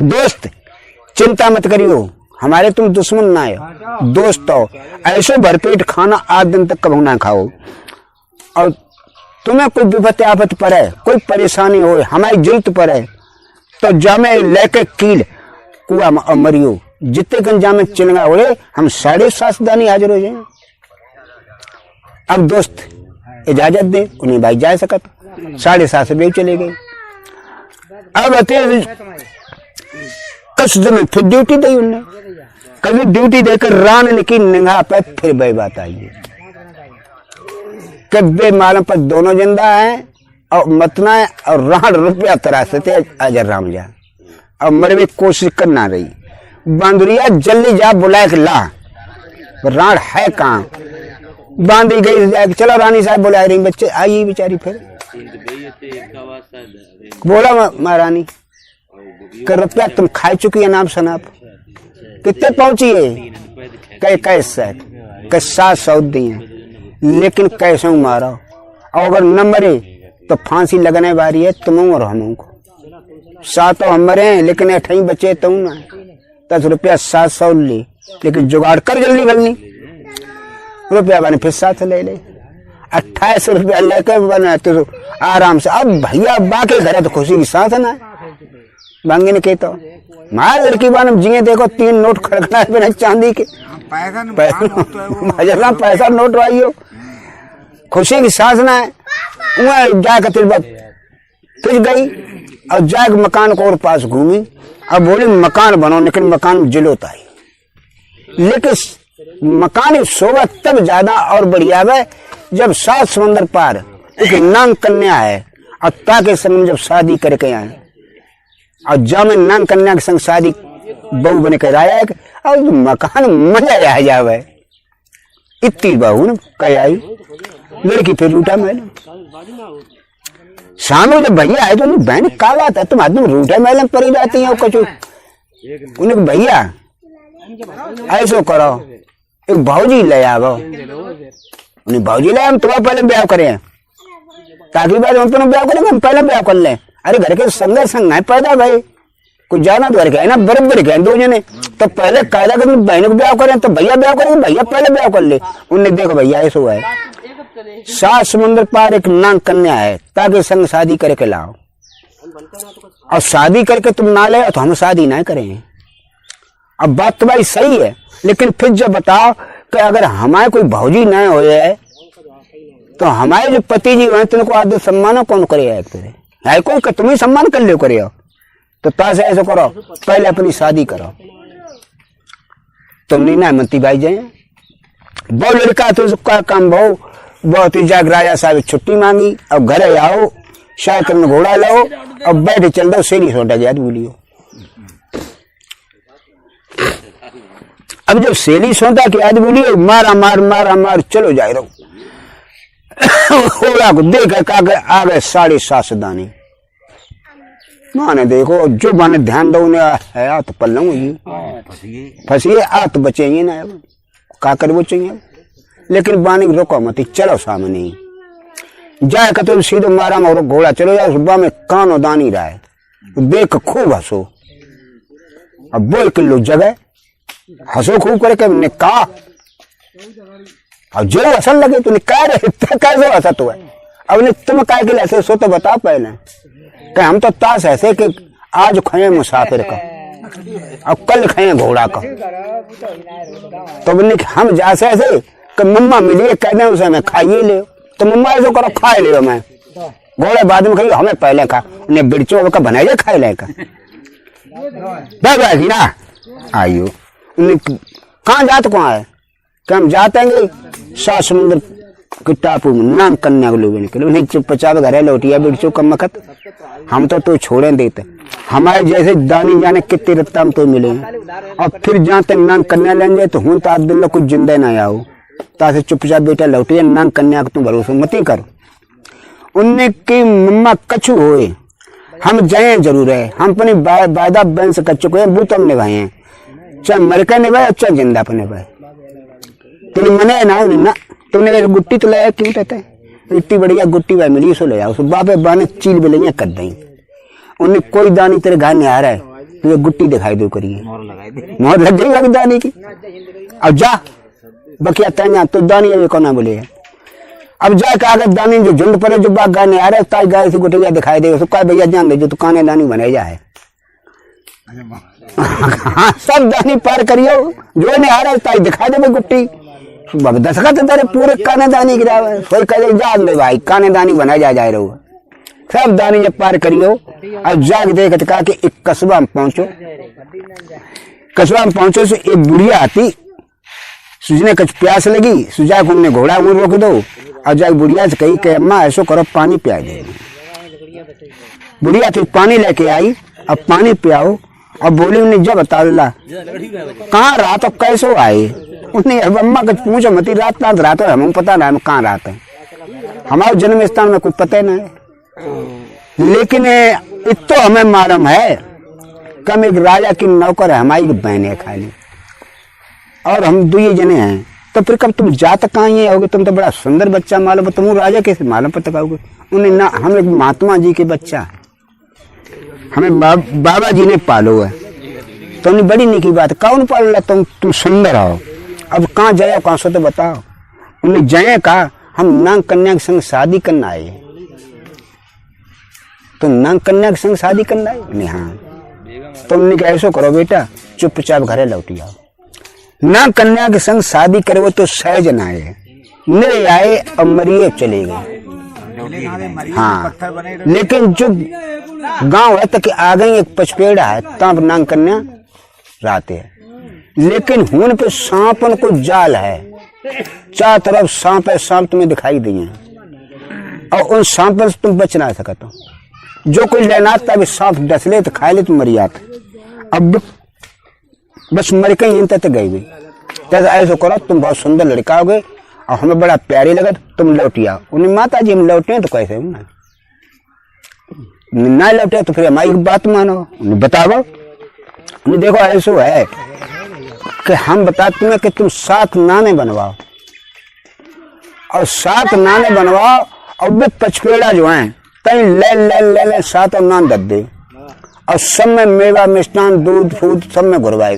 दोस्त चिंता मत करियो हमारे तुम दुश्मन ना हो दोस्त हो, ऐसे भरपेट खाना 8 दिन तक कभी ना खाओ और तुम्हें कोई विपत्ति आफत पड़े कोई परेशानी हो हमारी जरूरत पड़े तो जामे लेके कील कुआ मरियो, जितने कन जामे चिलंगा हो हम 7:30 दानी हाजिर हो जाए। अब दोस्त इजाजत दे, उन्हें भाई जा सकत 7:30 से बेव चले गए। अब कुछ दिन फिर ड्यूटी दी उन्हें, कभी ड्यूटी देकर रान की निगाह पे फिर वही बात आई है कि बे मालूम पर दोनों जिंदा हैं और मतना है और रान रुपया तराशते अजर राम जा और मरे में कोशिश करना रही बांदुरिया जल्दी जा बुलाए के ला, रान है कहाँ बांधी गई जाके चलो रानी साहब बुला रही, बच्चे आई बेचारी फिर बोला महारानी कि रुपया तुम खा चुकी है नाम शनाप कितने पहुंची है कैसे 700 दिए लेकिन कैसे मारो और अगर न मरे तो फांसी लगने वाली है तुम और हमको 7 हम मरे हैं लेकिन 8 ही बचे तुम ना 10 रुपया 700 ली लेकिन जुगाड़ कर जल्दी भलनी रुपया बने फिर 7 ले ले 28 रुपया लेकर बनाते तो आराम से। अब भैया बाकी घर तो खुशी की साथ ना बांगे ने कहता मार लड़की बान जिये देखो 3 नोट खड़खड़ा बिना चांदी के पैसा नोट आइयो खुशी की सांस ना है वह जाकर फिर गई और जाकर मकान को और पास घूमी। अब बोली मकान बनो लेकिन मकान जिलोता है लेकिन मकान शोभा तब ज्यादा और बढ़िया है जब 7 समंदर पार एक नांग कन्या है और ताके संग जब शादी करके आए और जब मैं नांग कन्या के संग शादी बहू बने कर आया और मकान मजा आ जावे। इतनी बहू न कह आई लड़की फिर रूठा मैडम सामने जब भैया आए तो बहन का बात है तुम आदमी रूठा मैडम पड़ी जाती है कचू उन्हें भैया ऐसो करो एक भाजी ले आओ उन्हें भाजी ले हम तुम्हारा पहले ब्याह करें ताकि बाद हम तुम ब्याह करेंगे हम पहले ब्याह कर लें। अरे घर के संग संग है पैदा भाई कुछ जाना तो घर के है ना बराबर के दो जने तो पहले कायदा कर बहनों को ब्याह करें तो भैया ब्याह करेंगे भैया पहले ब्याह कर ले। उन्हें देखो भैया ऐसा हुआ है 7 समुद्र पार एक नांग कन्या है ताकि संग शादी करके लाओ और शादी करके तुम ना ले तो हम शादी ना करेंगे। अब बात तो भाई सही है लेकिन फिर जब बताओ कि अगर हमारे कोई भौजी न हो जाए तो हमारे जो पति जी हैं तुमको आदर सम्मान कौन करे है कोई तुम ही सम्मान कर लो करे तो ताश ऐसा करो पहले अपनी शादी करो तुम नहीं ना मंती भाई जाए बहुत लड़का तो उसका काम बहुत ही जाग राजा साहब छुट्टी मांगी अब घर आओ साइकिल में घोड़ा लाओ अब बैठे चल दो सेरी सोटा गया बोलियो। अब जब सेली सोता कि आज बोलिए मारा मार चलो जाए रहो घोड़ा को देख आ गए 7.5 दानी माने देखो जो माने ध्यान दो उन्हें है आ तो पल फंसिए आ तो बचेंगे ना का कर वो चाहिए लेकिन बानी रोको मत चलो सामने जाए का तो सीधे मारा और घोड़ा चलो जाओ सुबह में कानो दानी रहा है देख खूब हंसो अब बोल किलो जगह हंसो खूब करके ने कहा अब जो असल लगे तो कह रहे कैसे हंसा तो है अब ने तुम काय के ऐसे सो तो बता पहले कि हम तो ताश ऐसे कि आज खाए मुसाफिर का अब कल खाए घोड़ा का तो हम जैसे ऐसे कि मम्मा मिलिए कहने उसे मैं खाइए ले तो मम्मा ऐसे करो खाए ले मैं घोड़े बाद में खाइए हमें पहले खा उन्हें बिरचो का बनाइए खाए लेगा बैठी ना आइयो कहाँ जाते कहाँ है कि हम जाते हैं 7 समुद्र के टापू में नाम कन्या को लोग निकले उन्हें चुपचाप घर लौटिया बिरचो कम वक्त हम तो छोड़े देते हमारे जैसे दानी जाने कितने रत्ता में तो मिले और फिर जाते नाम कन्या लेने जाए तो हूं तो अब्दुल्ला कुछ जिंदा ना आओ तासे चुपचाप बेटा लौटिया नाम कन्या को तुम भरोसा मत ही करो। उनने की मम्मा कछु होए हम जाए जरूर है हम अपनी वायदा बहन से कर चुके हैं वो तो हम निभाए हैं चाहे मर कर निभाए चाहे जिंदा पर निभाए तुमने मने ना तुमने गुट्टी तो लाया क्यों कहते हैं इतनी बढ़िया गुट्टी भाई मिली सो ले जाओ सुबह पे बाने चील बिलियां कर दें उन्हें कोई दानी तेरे घर नहीं आ रहा है तुझे गुट्टी दिखाई दो करिए मोहर लग गई दानी की अब जा बकिया तैया तो दानी अभी कौन बोले अब जाके अगर दानी जो झुंड पर जो बाग गाने आ रहे ताज गाय से गुटिया दिखाई दे उसको भैया जान दे जो दुकाने दानी बनाई जाए सब दानी पार करियो जो नहीं आ रहा ताज दिखाई दे गुट्टी दसखत तेरे पूरे काने दानी गिरा कोई कहे जान दे भाई काने दानी बनाई जाए रहो सब दानी जब पार करियो अब जाग देख कहा कि एक कस्बा में पहुंचो से एक बुढ़िया आती सुजने कुछ प्यास लगी सुजा को उन्हें घोड़ा वो रोक दो और जाके बुढ़िया से कही कि अम्मा ऐसो करो पानी पिया दे बुढ़िया फिर पानी लेके आई अब पानी पियाओ और बोली उन्हें जब बता दिला कहाँ रहा तो कैसो आए उन्हें अम्मा कुछ पूछो मती रात रात है हम पता ना हम कहाँ रात है हमारे जन्म स्थान में कुछ पता नहीं लेकिन इतो हमें मालूम है कम एक राजा की नौकर है हमारी बहन है खाली और हम 2 जने हैं तो फिर कब तुम जात कहाँ ही होगे तुम तो बड़ा सुंदर बच्चा मालूम तुम राजा कैसे मालूम पता पाओगे उन्हें ना हम एक महात्मा जी के बच्चा हमें बाबा जी ने पालो है तो उन्हें बड़ी निकी बात कौन पाल तुम सुंदर हो अब कहाँ जाए कहाँ से तो बताओ उन्हें जाए कहा हम नांग कन्या के संग शादी करना आए तो नांग कन्या के संग शादी करना है नहीं हाँ तुमने क्या ऐसा करो बेटा चुपचाप घरे लौटी आओ नांग कन्या के संग शादी करे वो तो सहज ना आए मेरे आए और मरिए चले गए हाँ लेकिन जो गांव है तक आ गई एक पचपेड़ा है तब नांग कन्या रहते है लेकिन हुन पे सांपन को जाल है, चार तरफ सांप है, सांप तुम्हें दिखाई दिए और उन सांप से तुम बच ना सकते। जो कोई लेना तब सांप डस ले तो खा ले तो मर जाते। अब बस मर के इन तक गई हुई। ऐसा करो, तुम बहुत सुंदर लड़का हो गए और हमें बड़ा प्यारी लगा, तुम लौटिया। उन्हें माता जी हम लौटे तो कैसे ना लौटे तो फिर हमारी बात मानो, उन्हें बताओ। उन्हें देखो ऐसा है कि हम बताते हैं कि तुम 7 नाने बनवाओ और 7 नाने बनवाओ और वे पचपेड़ा जो हैं कहीं ले 7 नान दे दे और सब में मेवा मिष्टान दूध फूद सब में घुरवाए,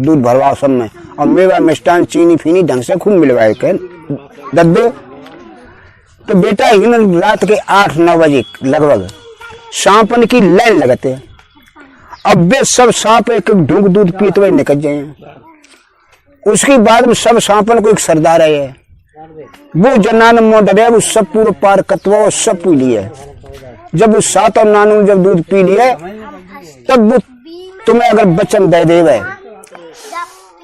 दूध भरवाओ सब में और मेवा मिष्टान चीनी फीनी ढंग से खूब मिलवाए के दे। तो बेटा इन रात के 8-9 बजे लगभग सांपन की लाइन लगाते हैं। अब वे सब सांप एक एक ढूंढ दूध पीते हुए निकल जाए। उसके बाद में सब सांपन को एक सरदार है, वो जनान मोड़ वो सब पूरा पार कतवा सब पी लिए। जब वो 7 और नानू जब दूध पी लिए तब वो तुम्हें अगर वचन दे देवे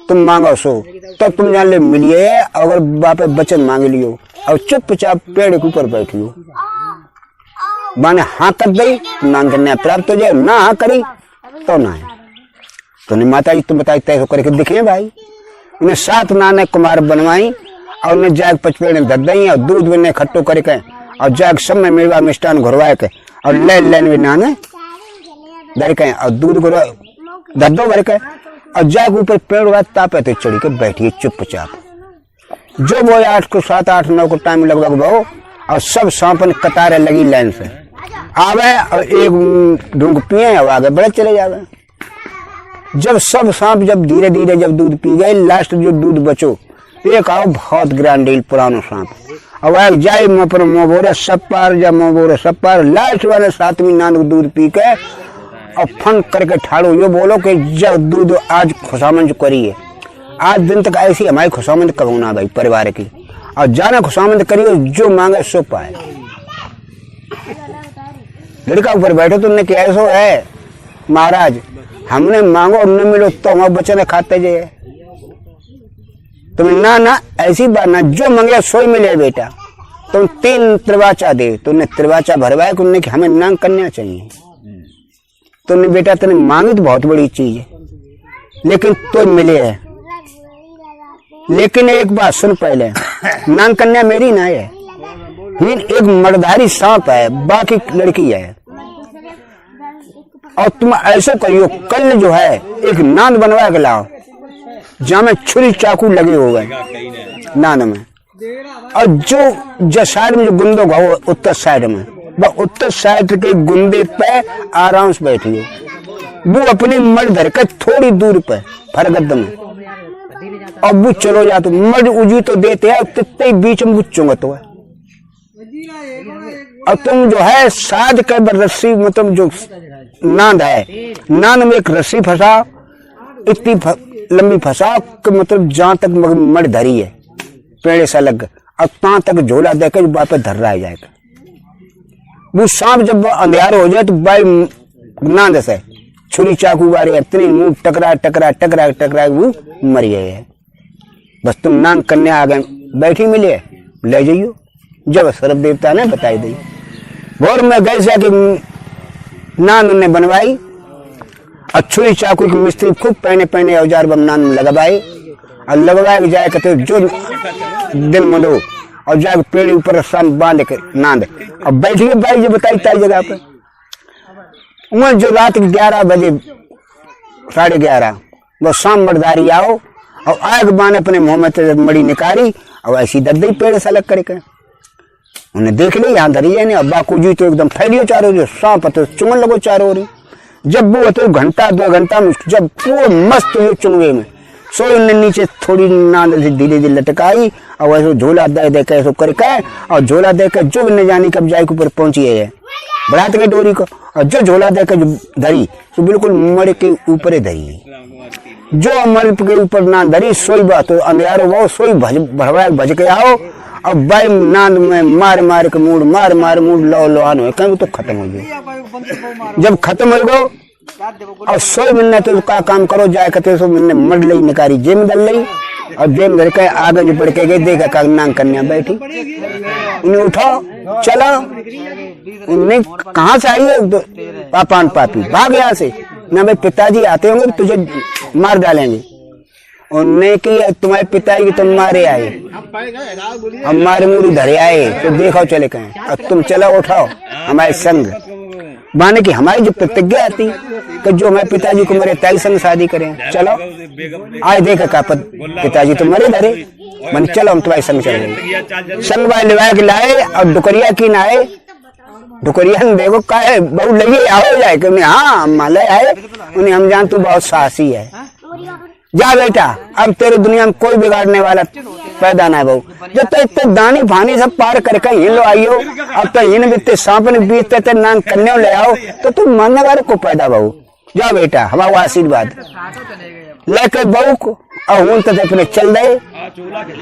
तुम मांगो सो तब तुम जान ले मिलिए। अगर बाप वचन मांग लियो और चुपचाप पेड़ के ऊपर बैठियो, माने हाँ कर दई नान करने प्राप्त हो जाए, ना हाँ करी तो ना है। तो नहीं माता जी तुम बताई तय करके दिखे भाई। उन्हें 7 नाने कुमार बनवाई और उन्हें जाग पचपेड़े धर दई और दूध में खट्टो करके और जाग सब में मेवा मिष्टान घुरवाए के और लेन में नाने धर के और दूध घुरवा धर दो भर के और जाग ऊपर पेड़ हुआ तापे तो चढ़ी के बैठिए चुपचाप। जो वो 7-8-9 को टाइम लगभग बहु और सब सांपन कतारें लगी लाइन से आवे और एक ढूंढ पिए और आगे बढ़े चले जावे। जब सब सांप जब धीरे धीरे जब दूध पी गए, लास्ट जो दूध बचो एक आओ बहुत ग्रांडील पुरानो सांप अब आग जाए पर मोबोरे सब पार जब मोबोरे सब पार लास्ट वाले 7वीं नान को दूध पी के और फन करके ठाड़ो यो बोलो कि जब दूध आज खुशामंद करिए, आज दिन तक ऐसी हमारी खुशामंद करो ना भाई परिवार की, और जाना खुशामंद करिए जो मांगे सो पाए। लड़का ऊपर बैठो तुमने क्या ऐसा है महाराज, हमने मांगो और न मिलो तो हम बच्चे खाते जाए। तुम ना ऐसी बात ना, जो मांगे सोई मिले बेटा। तुम 3 त्रिवाचा दे, तुमने त्रिवाचा भरवाए तुमने कि हमें नांग करना चाहिए। तुमने बेटा तुमने मांगी तो बहुत बड़ी चीज है लेकिन तो मिले है। लेकिन एक बात सुन पहले, नांग कन्या मेरी ना है, एक मर्दारी सांप है बाकी लड़की है। और तुम ऐसे करियो कल जो है एक नांद बनवा के लाओ जहाँ में छुरी चाकू लगे हो गए नान में, और जो साइड में जो गुंदो हो उत्तर साइड में, वह उत्तर साइड के गुंदे पे आराम से बैठियो। वो अपनी मर्द धर के थोड़ी दूर पे फरगद में और वो चलो जा तो मर्द उजी तो देते हैं तित्ते बीच में बुच्चूंगा तो है। और तुम जो है साध के रस्सी मतलब जो नांद है, नांद में एक रस्सी फंसा इतनी लंबी फंसा कि मतलब जहां तक मड़ धरी है पेड़ से लग और तहां तक झोला देकर वापस धर रहा जाएगा। वो सांप जब अंधेर हो जाए तो बाई नांद से छुरी चाकू वाले इतनी मुंह टकरा वो मर गए। बस तुम नांग करने आ गए बैठी मिले ले जाइयो, जब सर्व देवता ने बताई दी। और मैं गए जाके नान ने बनवाई और छुरी चाकू की मिस्त्री खूब पहने औजार बम नान में लगवाए और लगवाए जाए कहते जो दिन मनो और जाके पेड़ ऊपर शाम बांध के नांद और बैठिए भाई जो बताई ताई जगह पे। उमर जो रात 11 बजे 11:30 वो शाम मर्दारी आओ और आग बाने अपने मुंह में मड़ी निकाली और ऐसी दर्द पेड़ से अलग करके उन्हें देख ली यहाँ धरी है और बाकू जी तो एकदम फैलियो चारों जो सांप तो चुंगन लगो चारों ओरी। जब वो तो घंटा 2 घंटा में जब पूरे मस्त हुए चुंगे में सो उन्हें नीचे थोड़ी नांद धीरे धीरे लटकाई और वैसे झोला दे के ऐसा करके और झोला दे के जो न जानी कब जाए के ऊपर पहुंची है बढ़ाते के डोरी को और जो झोला दे के धरी तो बिल्कुल मड़ के ऊपर धरी, जो मड़ के ऊपर ना धरी सोई बात तो अंधेरो वो सोई भज के आओ और बाई नांद में मार के मूड लो आन हो कहीं तो खत्म हो गए। जब खत्म हो गो और 100 मिलने तो का काम करो जाए कहते सो मिलने मर लई निकारी जेम दल लई और जेम दल के आगे जो बढ़ के गए देखा का नांग कन्या बैठी उन्हें उठाओ चला उन्हें कहाँ से आई है पापान पापी भाग यहाँ से ना भाई पिताजी आते होंगे तुझे मार डालेंगे उन्हें कि तुम्हारे पिताजी की तुम मारे आए हमारे मुड़ी धरे आए तो देखो चले कहें और तुम चलो उठाओ हमारे संग माने कि हमारी जो प्रतिज्ञा आती कि जो हमारे पिताजी को मरे ताई संग शादी करें चलो आज देखा का पिताजी तो मरे धरे मन चलो हम तुम्हारे संग चले संग भाई लिवा के लाए और डुकरिया की ना आए डुकरिया ने देखो का है बहु लगे आओ जाए कि हाँ माले आए उन्हें हम जान तू बहुत साहसी है जा बेटा अब तेरे दुनिया में कोई बिगाड़ने वाला पैदा ना है बहू जब तो इतने दानी फानी सब पार करके हिल लो आइयो अब तो इन बीते सांप ने बीतते थे नान कन्या ले आओ तो तुम मानने वाले को पैदा बहू जा बेटा हमारा आशीर्वाद लेकर बहू को और हूं तो अपने चल रहे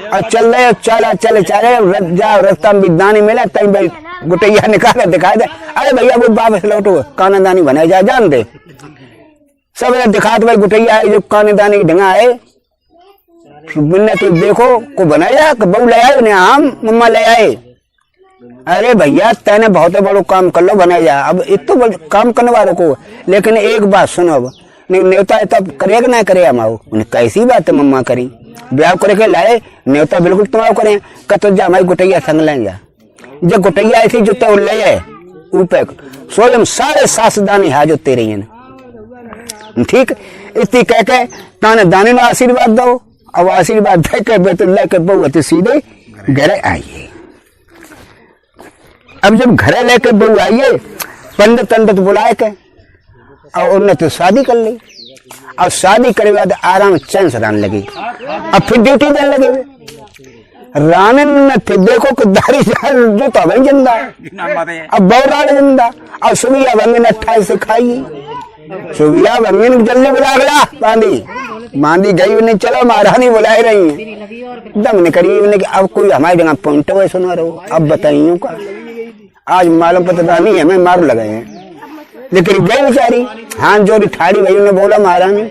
और चल रहे चला चले चले जाओ रास्ता में दानी मिला तई भाई गुटैया निकाल दिखा दे अरे भैया वो वापस लौटो काना दानी बनाए जा जान दे सब दिखा दे भाई गुटैया है जो काने दानी की ढंगा है मिलने तो देखो को बनाया बहू ले आए उन्हें हम मम्मा ले आए अरे भैया तैने बहुत बड़ो काम कर लो बनाया जा अब इतना काम करने वालों को लेकिन एक बात सुनो अब न्योता तब करेगा ना करे हम उन्हें कैसी बात है मम्मा करी ब्याह करे के लाए न्योता बिल्कुल तुम्हारा करें कतो जा हमारी गुटैया संग लें जा जब गुटैया ऐसी जो तो ले आए ऊपर स्वयं 7.5 दानी हाजो तेरे हैं ठीक इतनी कह के ताने दानी ने आशीर्वाद दो अब आशीर्वाद दे के बेतुल्ला के बहू सीधे घर आइए अब जब घर लेके बहू आइए पंडित बुलाए के और उन्हें तो शादी कर ली और शादी करे बाद आराम चैन से रहने लगी अब फिर ड्यूटी देने लगे रानी ने फिर देखो कि दारी जो तो वही जिंदा अब बहुत रानी जिंदा और सुबिया बंगन 28 से खाई सुबिया बंगन जल्दी बुला गया बांधी गई नहीं चलो महारानी बुलाई रही है दम ने करी अब कोई हमारी जगह पॉइंट है सुना रहो अब बताइए का आज मालूम पता नहीं हमें मार लगाए हैं लेकिन गई बेचारी हाथ जोड़ी ठाड़ी भाई उन्हें बोला महारानी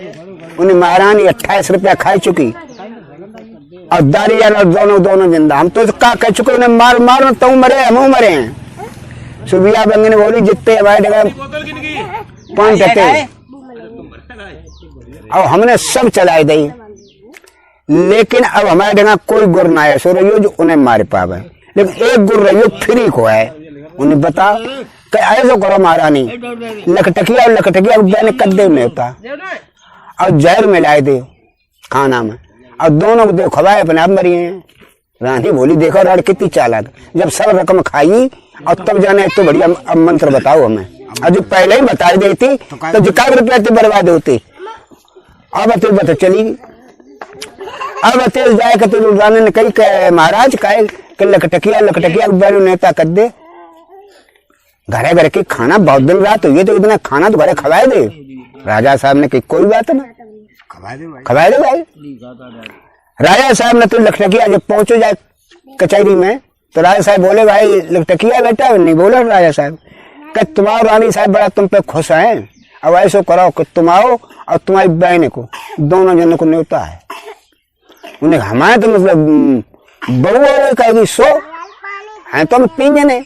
उन्हें महारानी 28 रुपया खा चुकी और दारिया दोनों जिंदा हम तो का कह चुके उन्हें मार मारो तुम मरे हम मरे हैं सुबिया बंगी ने बोली जितने हमारे जगह पॉइंट थे अब हमने सब चलाए दी लेकिन अब हमारे जगह कोई गुर ना है सो रही जो उन्हें मारे पावे लेकिन एक गुर रही फ्री को है उन्हें बता ऐसा करो महारानी लखटकिया और लखटकिया मैंने कद्दे में होता और जहर मिलाए दे खाना में और दोनों को देखो खवाए अपने आप मरी हैं रानी बोली देखो राड कितनी चालाक जब सब रकम खाई और तब जाने तो बढ़िया अब मंत्र बताओ हमें और जो पहले ही बता देती तो जो काग रुपया बर्बाद होती अब अति बता चली अब अति जाए तो रानी ने कही महाराज कहे लखटकिया बैरू नेता कर दे घरे घर के खाना बहुत दिन रात हुई तो इतना खाना तो घरे खवाए दे राजा साहब ने कही कोई बात ना खवाए दे भाई राजा साहब ने तो लखटकिया जब पहुंचो जाए कचहरी में तो राजा साहब बोले भाई लखटकिया बेटा नहीं बोला राजा साहब कि तुम्हारा रानी साहब बड़ा तुम पे खुश है अब ऐसा करो कि तुम आओ और तुम्हारी बहन को दोनों जनों को न्योता है उन्हें हमारे तो मतलब बहू कहेगी सो है तो हम 3 जने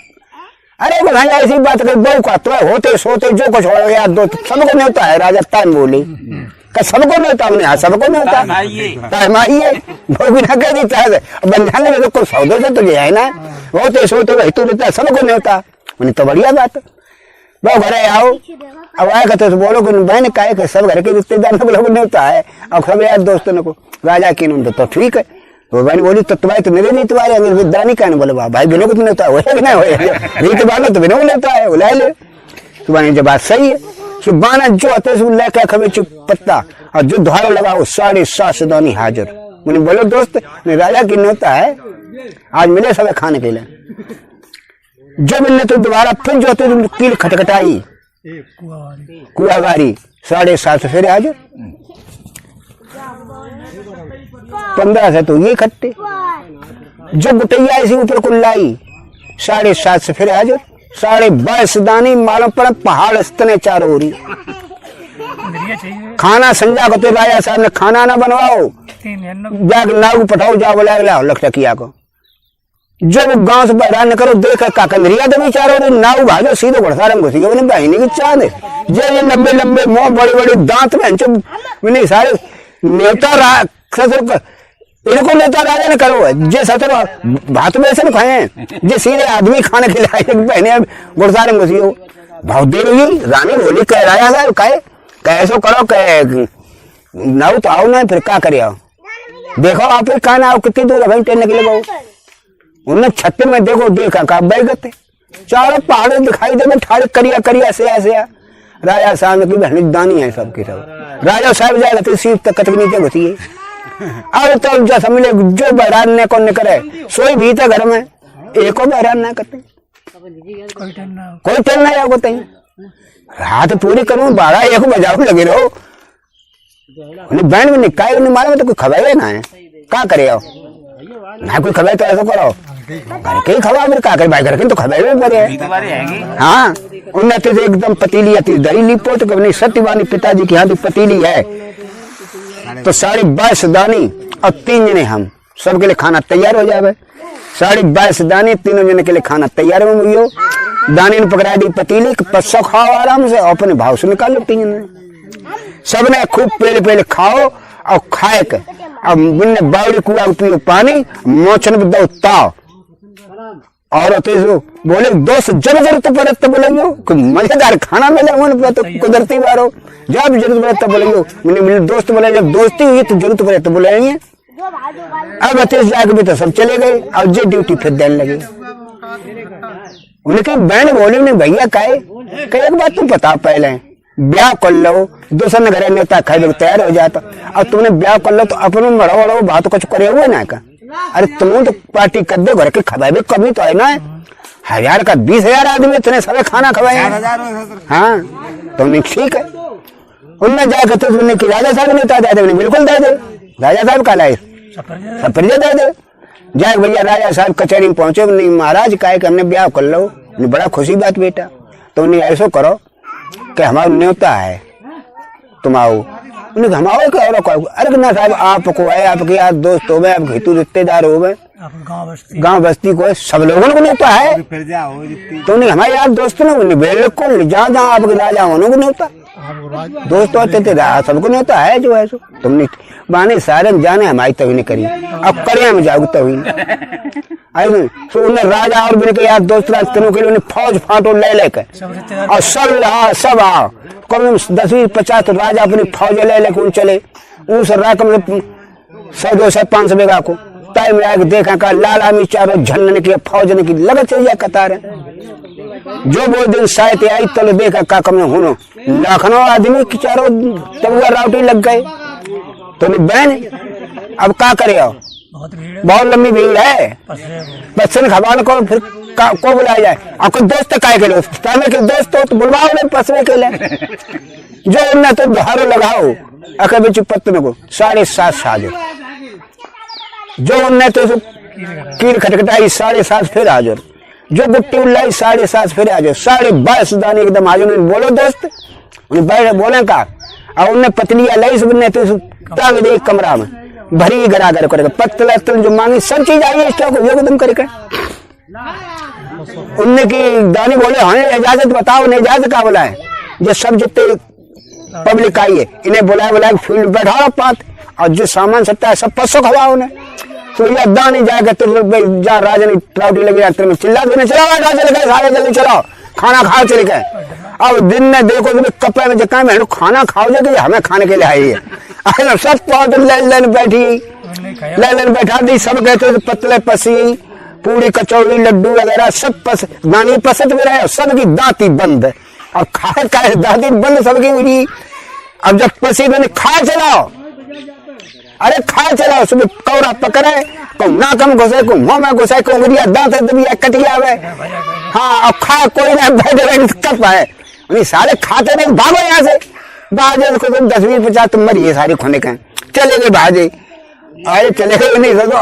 अरे भाई ऐसी बात कर बहू का तो होते सोते जो कुछ हो गया दो सबको न्योता है राजा तान बोली सबको न्योता हमने हाँ सबको न्योता माइए वो भी ना कह दी बंधाने में तो कोई सौदे से तुझे है ना होते सोते वही तू देता सबको न्योता उन्हें तो बढ़िया बात वो घरे आओ अब आए कहते तो बोलो कि बहन कहे सब घर के रिश्तेदार लोग न्योता है और सब यार दोस्तों को राजा की तो ठीक है तो बहन बोली तो तुम्हारे तो मेरे नहीं तुम्हारे विद्यानी का बोले भाई बिनो को तो न्योता हो रीत बानो तो बिनो न्योता है वो ले तुम्हारी जब बात सही है सुबाना जो आते लेकर खबे चुप पत्ता और जो धारा लगा वो 7.5 दानी हाजिर मैंने बोलो दोस्त राजा की न्योता है आज मिले सब खाने के लिए जब इनने तो दोबारा फिर जो होते कील खटखटाई कुआवारी 7.5 फिर हाजिर 15 से तो ये खट्टे जो गुटैया इसी ऊपर को लाई 7.5 से फिर हाजिर 22.5 दानी मालूम पड़ा पहाड़ स्तने चार हो रही खाना संजा को तो राजा साहब ने खाना ना बनवाओ, जाग नाग पठाओ जा बोला अगला लखटकिया को जब गांव से बहरा न करो देख का कंदरिया तो चारों नाव भाजो सीधे घुड़सारे में घुसी गए बहनी की चांद ये लंबे लंबे मुंह बड़े बड़े दांत में सारे नेता इनको नेता राजा ने करो जे सतर भात में से खाए जे सीधे आदमी खाने खिलाए बहने घुड़सारे में घुसी हो भाव दे रही रानी बोली कह राजा साहब कहे कैसो करो कह नाव तो आओ ना फिर क्या करे आओ देखो आप कहना आओ कितनी दूर है ट्रेन के लिए उन्हें छत्ते में देखा का बैगते चारों पहाड़े दिखाई दे ठाड़े करिया करिया से ऐसे राजा साहब की बहन दानी है सबके सब राजा साहब जाएगा तो सीट तक कतक नीचे घुसी है अब तो जो समझ जो बहरान ने कौन करे सोई भी था घर में एको बहरान ना करते कोई टेन ना जाओ तई रात पूरी करूं 12-1 बजाओ लगे रहो बैंड में निकाय मारे में तो कोई खबर ना है क्या करे आओ ना कोई खबर तो ऐसा करो घर के ही खबर मेरे क्या करे भाई घर के तो खबर भी पड़े हाँ उन्हें तो एकदम पतीली आती दरी लिपो तो कभी सत्यवानी पिताजी की यहाँ पतीली है तो 22.5 दानी और 3 जने हम सबके लिए खाना तैयार हो जाए 22.5 दानी 3 जने के लिए खाना तैयार हो मुझे दानी ने पकड़ा दी पतीली पस्सो खाओ आराम से अपने भाव से निकाल लो 3 जने सबने खूब पहले खाओ और खाए के अब मुन्ने बावड़ी कुआ पियो पानी मोचन में दो ताव और बोले दोस्त जब जरूरत पड़े तो बोलेंगे मजेदार खाना मिले उन तो कुदरती बारो जब जरूरत पड़े तो बोलेंगे मेरे दोस्त बोले जब दोस्ती हुई तो जरूरत पड़े तो बोलेंगे अब अतीस जाके भी तो सब चले गए और जे ड्यूटी फिर देने लगे उनके बहन बोले नहीं भैया कहे एक बात तुम पता पहले ब्याह कर लो दूसरे घर नेता खाए तैयार हो जाता और तुमने ब्याह कर लो तो अपने मड़ो वड़ो बात कुछ करे हुए ना का अरे तुम तो पार्टी कर दे घर के खवाए भी कमी तो है ना 1000 का 20,000 आदमी इतने सारे खाना खवाए हाँ तुमने ठीक है उनमें जाकर तो तुमने कि राजा साहब नेता दे दे बिल्कुल दे दे राजा साहब का लाए सफरिया दे दे जाए भैया राजा साहब कचहरी में पहुंचे नहीं महाराज कहे कि हमने ब्याह कर लो बड़ा खुशी बात बेटा तो उन्हें ऐसा करो कि हमारा न्योता है तुम आओ उन्हें हम आओ क्या अरे ना साहब आपको है आपके यार दोस्त हो गए आपके हितू रिश्तेदार हो गए गांव बस्ती को सब लोगों को न्योता है तो नहीं हमारे यार दोस्त ना बिल्कुल जहाँ जहाँ आपके राजा उनको न्योता दोस्त होते थे सबको न्योता है जो है सो तुमने बहाने सारे जाने हमारी तभी नहीं करी अब करे हम जाओ तभी तो उन्हें राजा और मेरे यार दोस्त राजतनों के लिए फौज फाटो ले लेकर और सब आओ कम 10-50 राजा अपनी फौज ले लेकर चले उस रकम 100-200-500 बीघा को टाइम आके देखा का लाल आमी चारों झलने की फौज ने की लगा चलिए कतार जो वो दिन शायद आई तो देखा का कम होनो लाखों आदमी की चारों तब राउटी लग गए तो बहन अब क्या करे आओ बहुत लंबी भीड़ है बच्चन खबान को फिर को बुलाया जाए आपको दोस्त काय के दोस्त हो तो बुलवाओ नहीं पसवे के लिए जो उन्हें तो धारो लगाओ अगर बिच पत्तन को 7:30 साजो जो उन्हें तो कीर खटखटाई 7:30 फिर हाजिर जो गुट्टी उल्लाई 7:30 फिर हाजिर 22.5 दाने एकदम हाजिर बोलो दोस्त उन्हें बैठ बोले का और उन्हें पतलियां लाई सबने तो टांग दे कमरा में भरी गरागर करेगा पत्तल जो मांगी सब चीज आई स्टॉक एकदम करेगा उनने की दानी बोले हाँ इजाजत बताओ नहीं इजाजत का बोला है जो सब जितने पब्लिक आई है इन्हें बुलाया फील्ड बैठाओ पात और जो सामान सट्टा है सब पसो खवाओ उन्हें तो ये दानी जाएगा तो जा राजा ने ट्राउटी लगी यात्रा में चिल्ला देने चला चले गए सारे जल्दी चलाओ खाना खाओ चले गए अब दिन में देखो तो कपड़े में जगह में खाना खाओ जाके हमें खाने के लिए आई है सब पाउडर लाइन बैठी लाइन बैठा दी सब कहते पतले पसी पूरी कचौड़ी लड्डू वगैरह सब दानी पसंद में रहे सबकी दांती बंद और खाए खाए दांती बंद सबकी हुई अब जब पसी मैंने खा चलाओ अरे खा चलाओ सुबह कौरा पकड़े को नाकम घुसे को मुंह में घुसे को उंगलियां दांत दबिया कटिया हुए हाँ अब खा कोई ना बैठे रहे कब पाए उन्हें सारे खाते नहीं भागो यहाँ से बाजे को तुम 10-20-50 तुम मरिए सारी खोने का चले गए भाजे अरे चले गए नहीं सो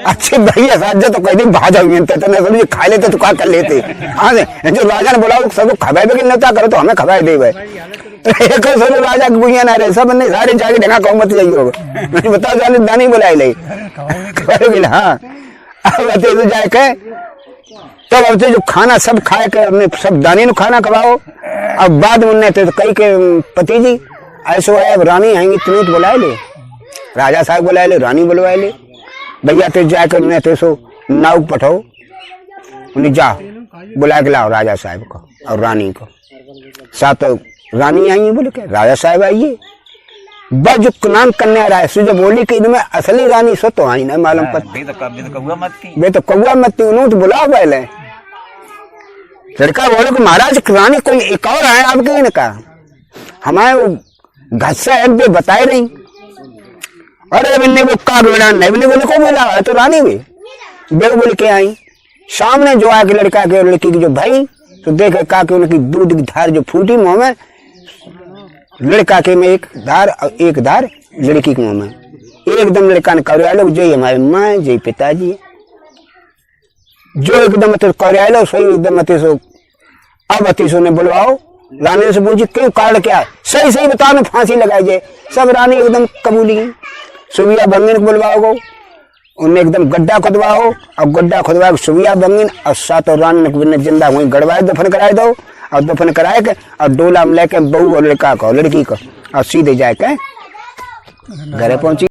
अच्छे भैया साथ तो कहीं भाजा हुई तो ना समझे खा लेते तो क्या कर लेते। हाँ जो राजा ने बोला सबको खवाए भी नता करो तो हमें खवाए दे एक राजा की गुड़िया ना रहे सब ने सारे जाके ढंगा कहो मत जाइए मैंने बताओ जाने दानी बुलाए ले हाँ अब तो जाके तब अब जो खाना सब खाए के अपने सब दानी खाना खवाओ। अब बाद में उन्हें तो कई के पति जी ऐसो है रानी आएंगी तुम्हें तो बुलाए ले राजा साहब बुलाए ले रानी बुलवाए ले भैया तो जाकर उन्हें तो सो नाव पठाओ उन्हें जा बुला के लाओ राजा साहब को और रानी को साथ रानी आई बोले के राजा साहब आइए बस जो नाम कन्या रहा है जो बोली कि इनमें असली रानी सो तो आई ना मालूम पत वे तो कौआ मत उन्होंने तो बुलाओ पहले लड़का बोलो कि महाराज रानी कोई एक और है आपके इनका हमारे घसा है बताए नहीं। अरे बिन्ने को का बोला नहीं बिन्ने बोले को बोला है तो रानी भी बेग बोल के आई सामने जो आके लड़का के लड़की की जो भाई तो देखे का के उनकी दूध की धार जो फूटी मुंह में लड़का के में एक धार लड़की के मुंह में एकदम लड़का ने कार्यालय जय हमारे माँ जय पिताजी जो एकदम कार्यालय सही एकदम सो अब अतिशो ने बुलवाओ रानी से पूछी क्यों कारण क्या है सही सही बताओ ना फांसी लगाई जाए सब रानी एकदम कबूली सुबिया बंगन को बुलवाओ उन्हें एकदम गड्ढा खुदवाओ और गड्ढा खुदवा सुबिया बंगन और सात और रानी ने जिंदा वहीं गड़वाए दफन कराए दो और दफन कराए के और डोला में लेके बहू और लड़का को लड़की को और सीधे जाके घरे पहुंची।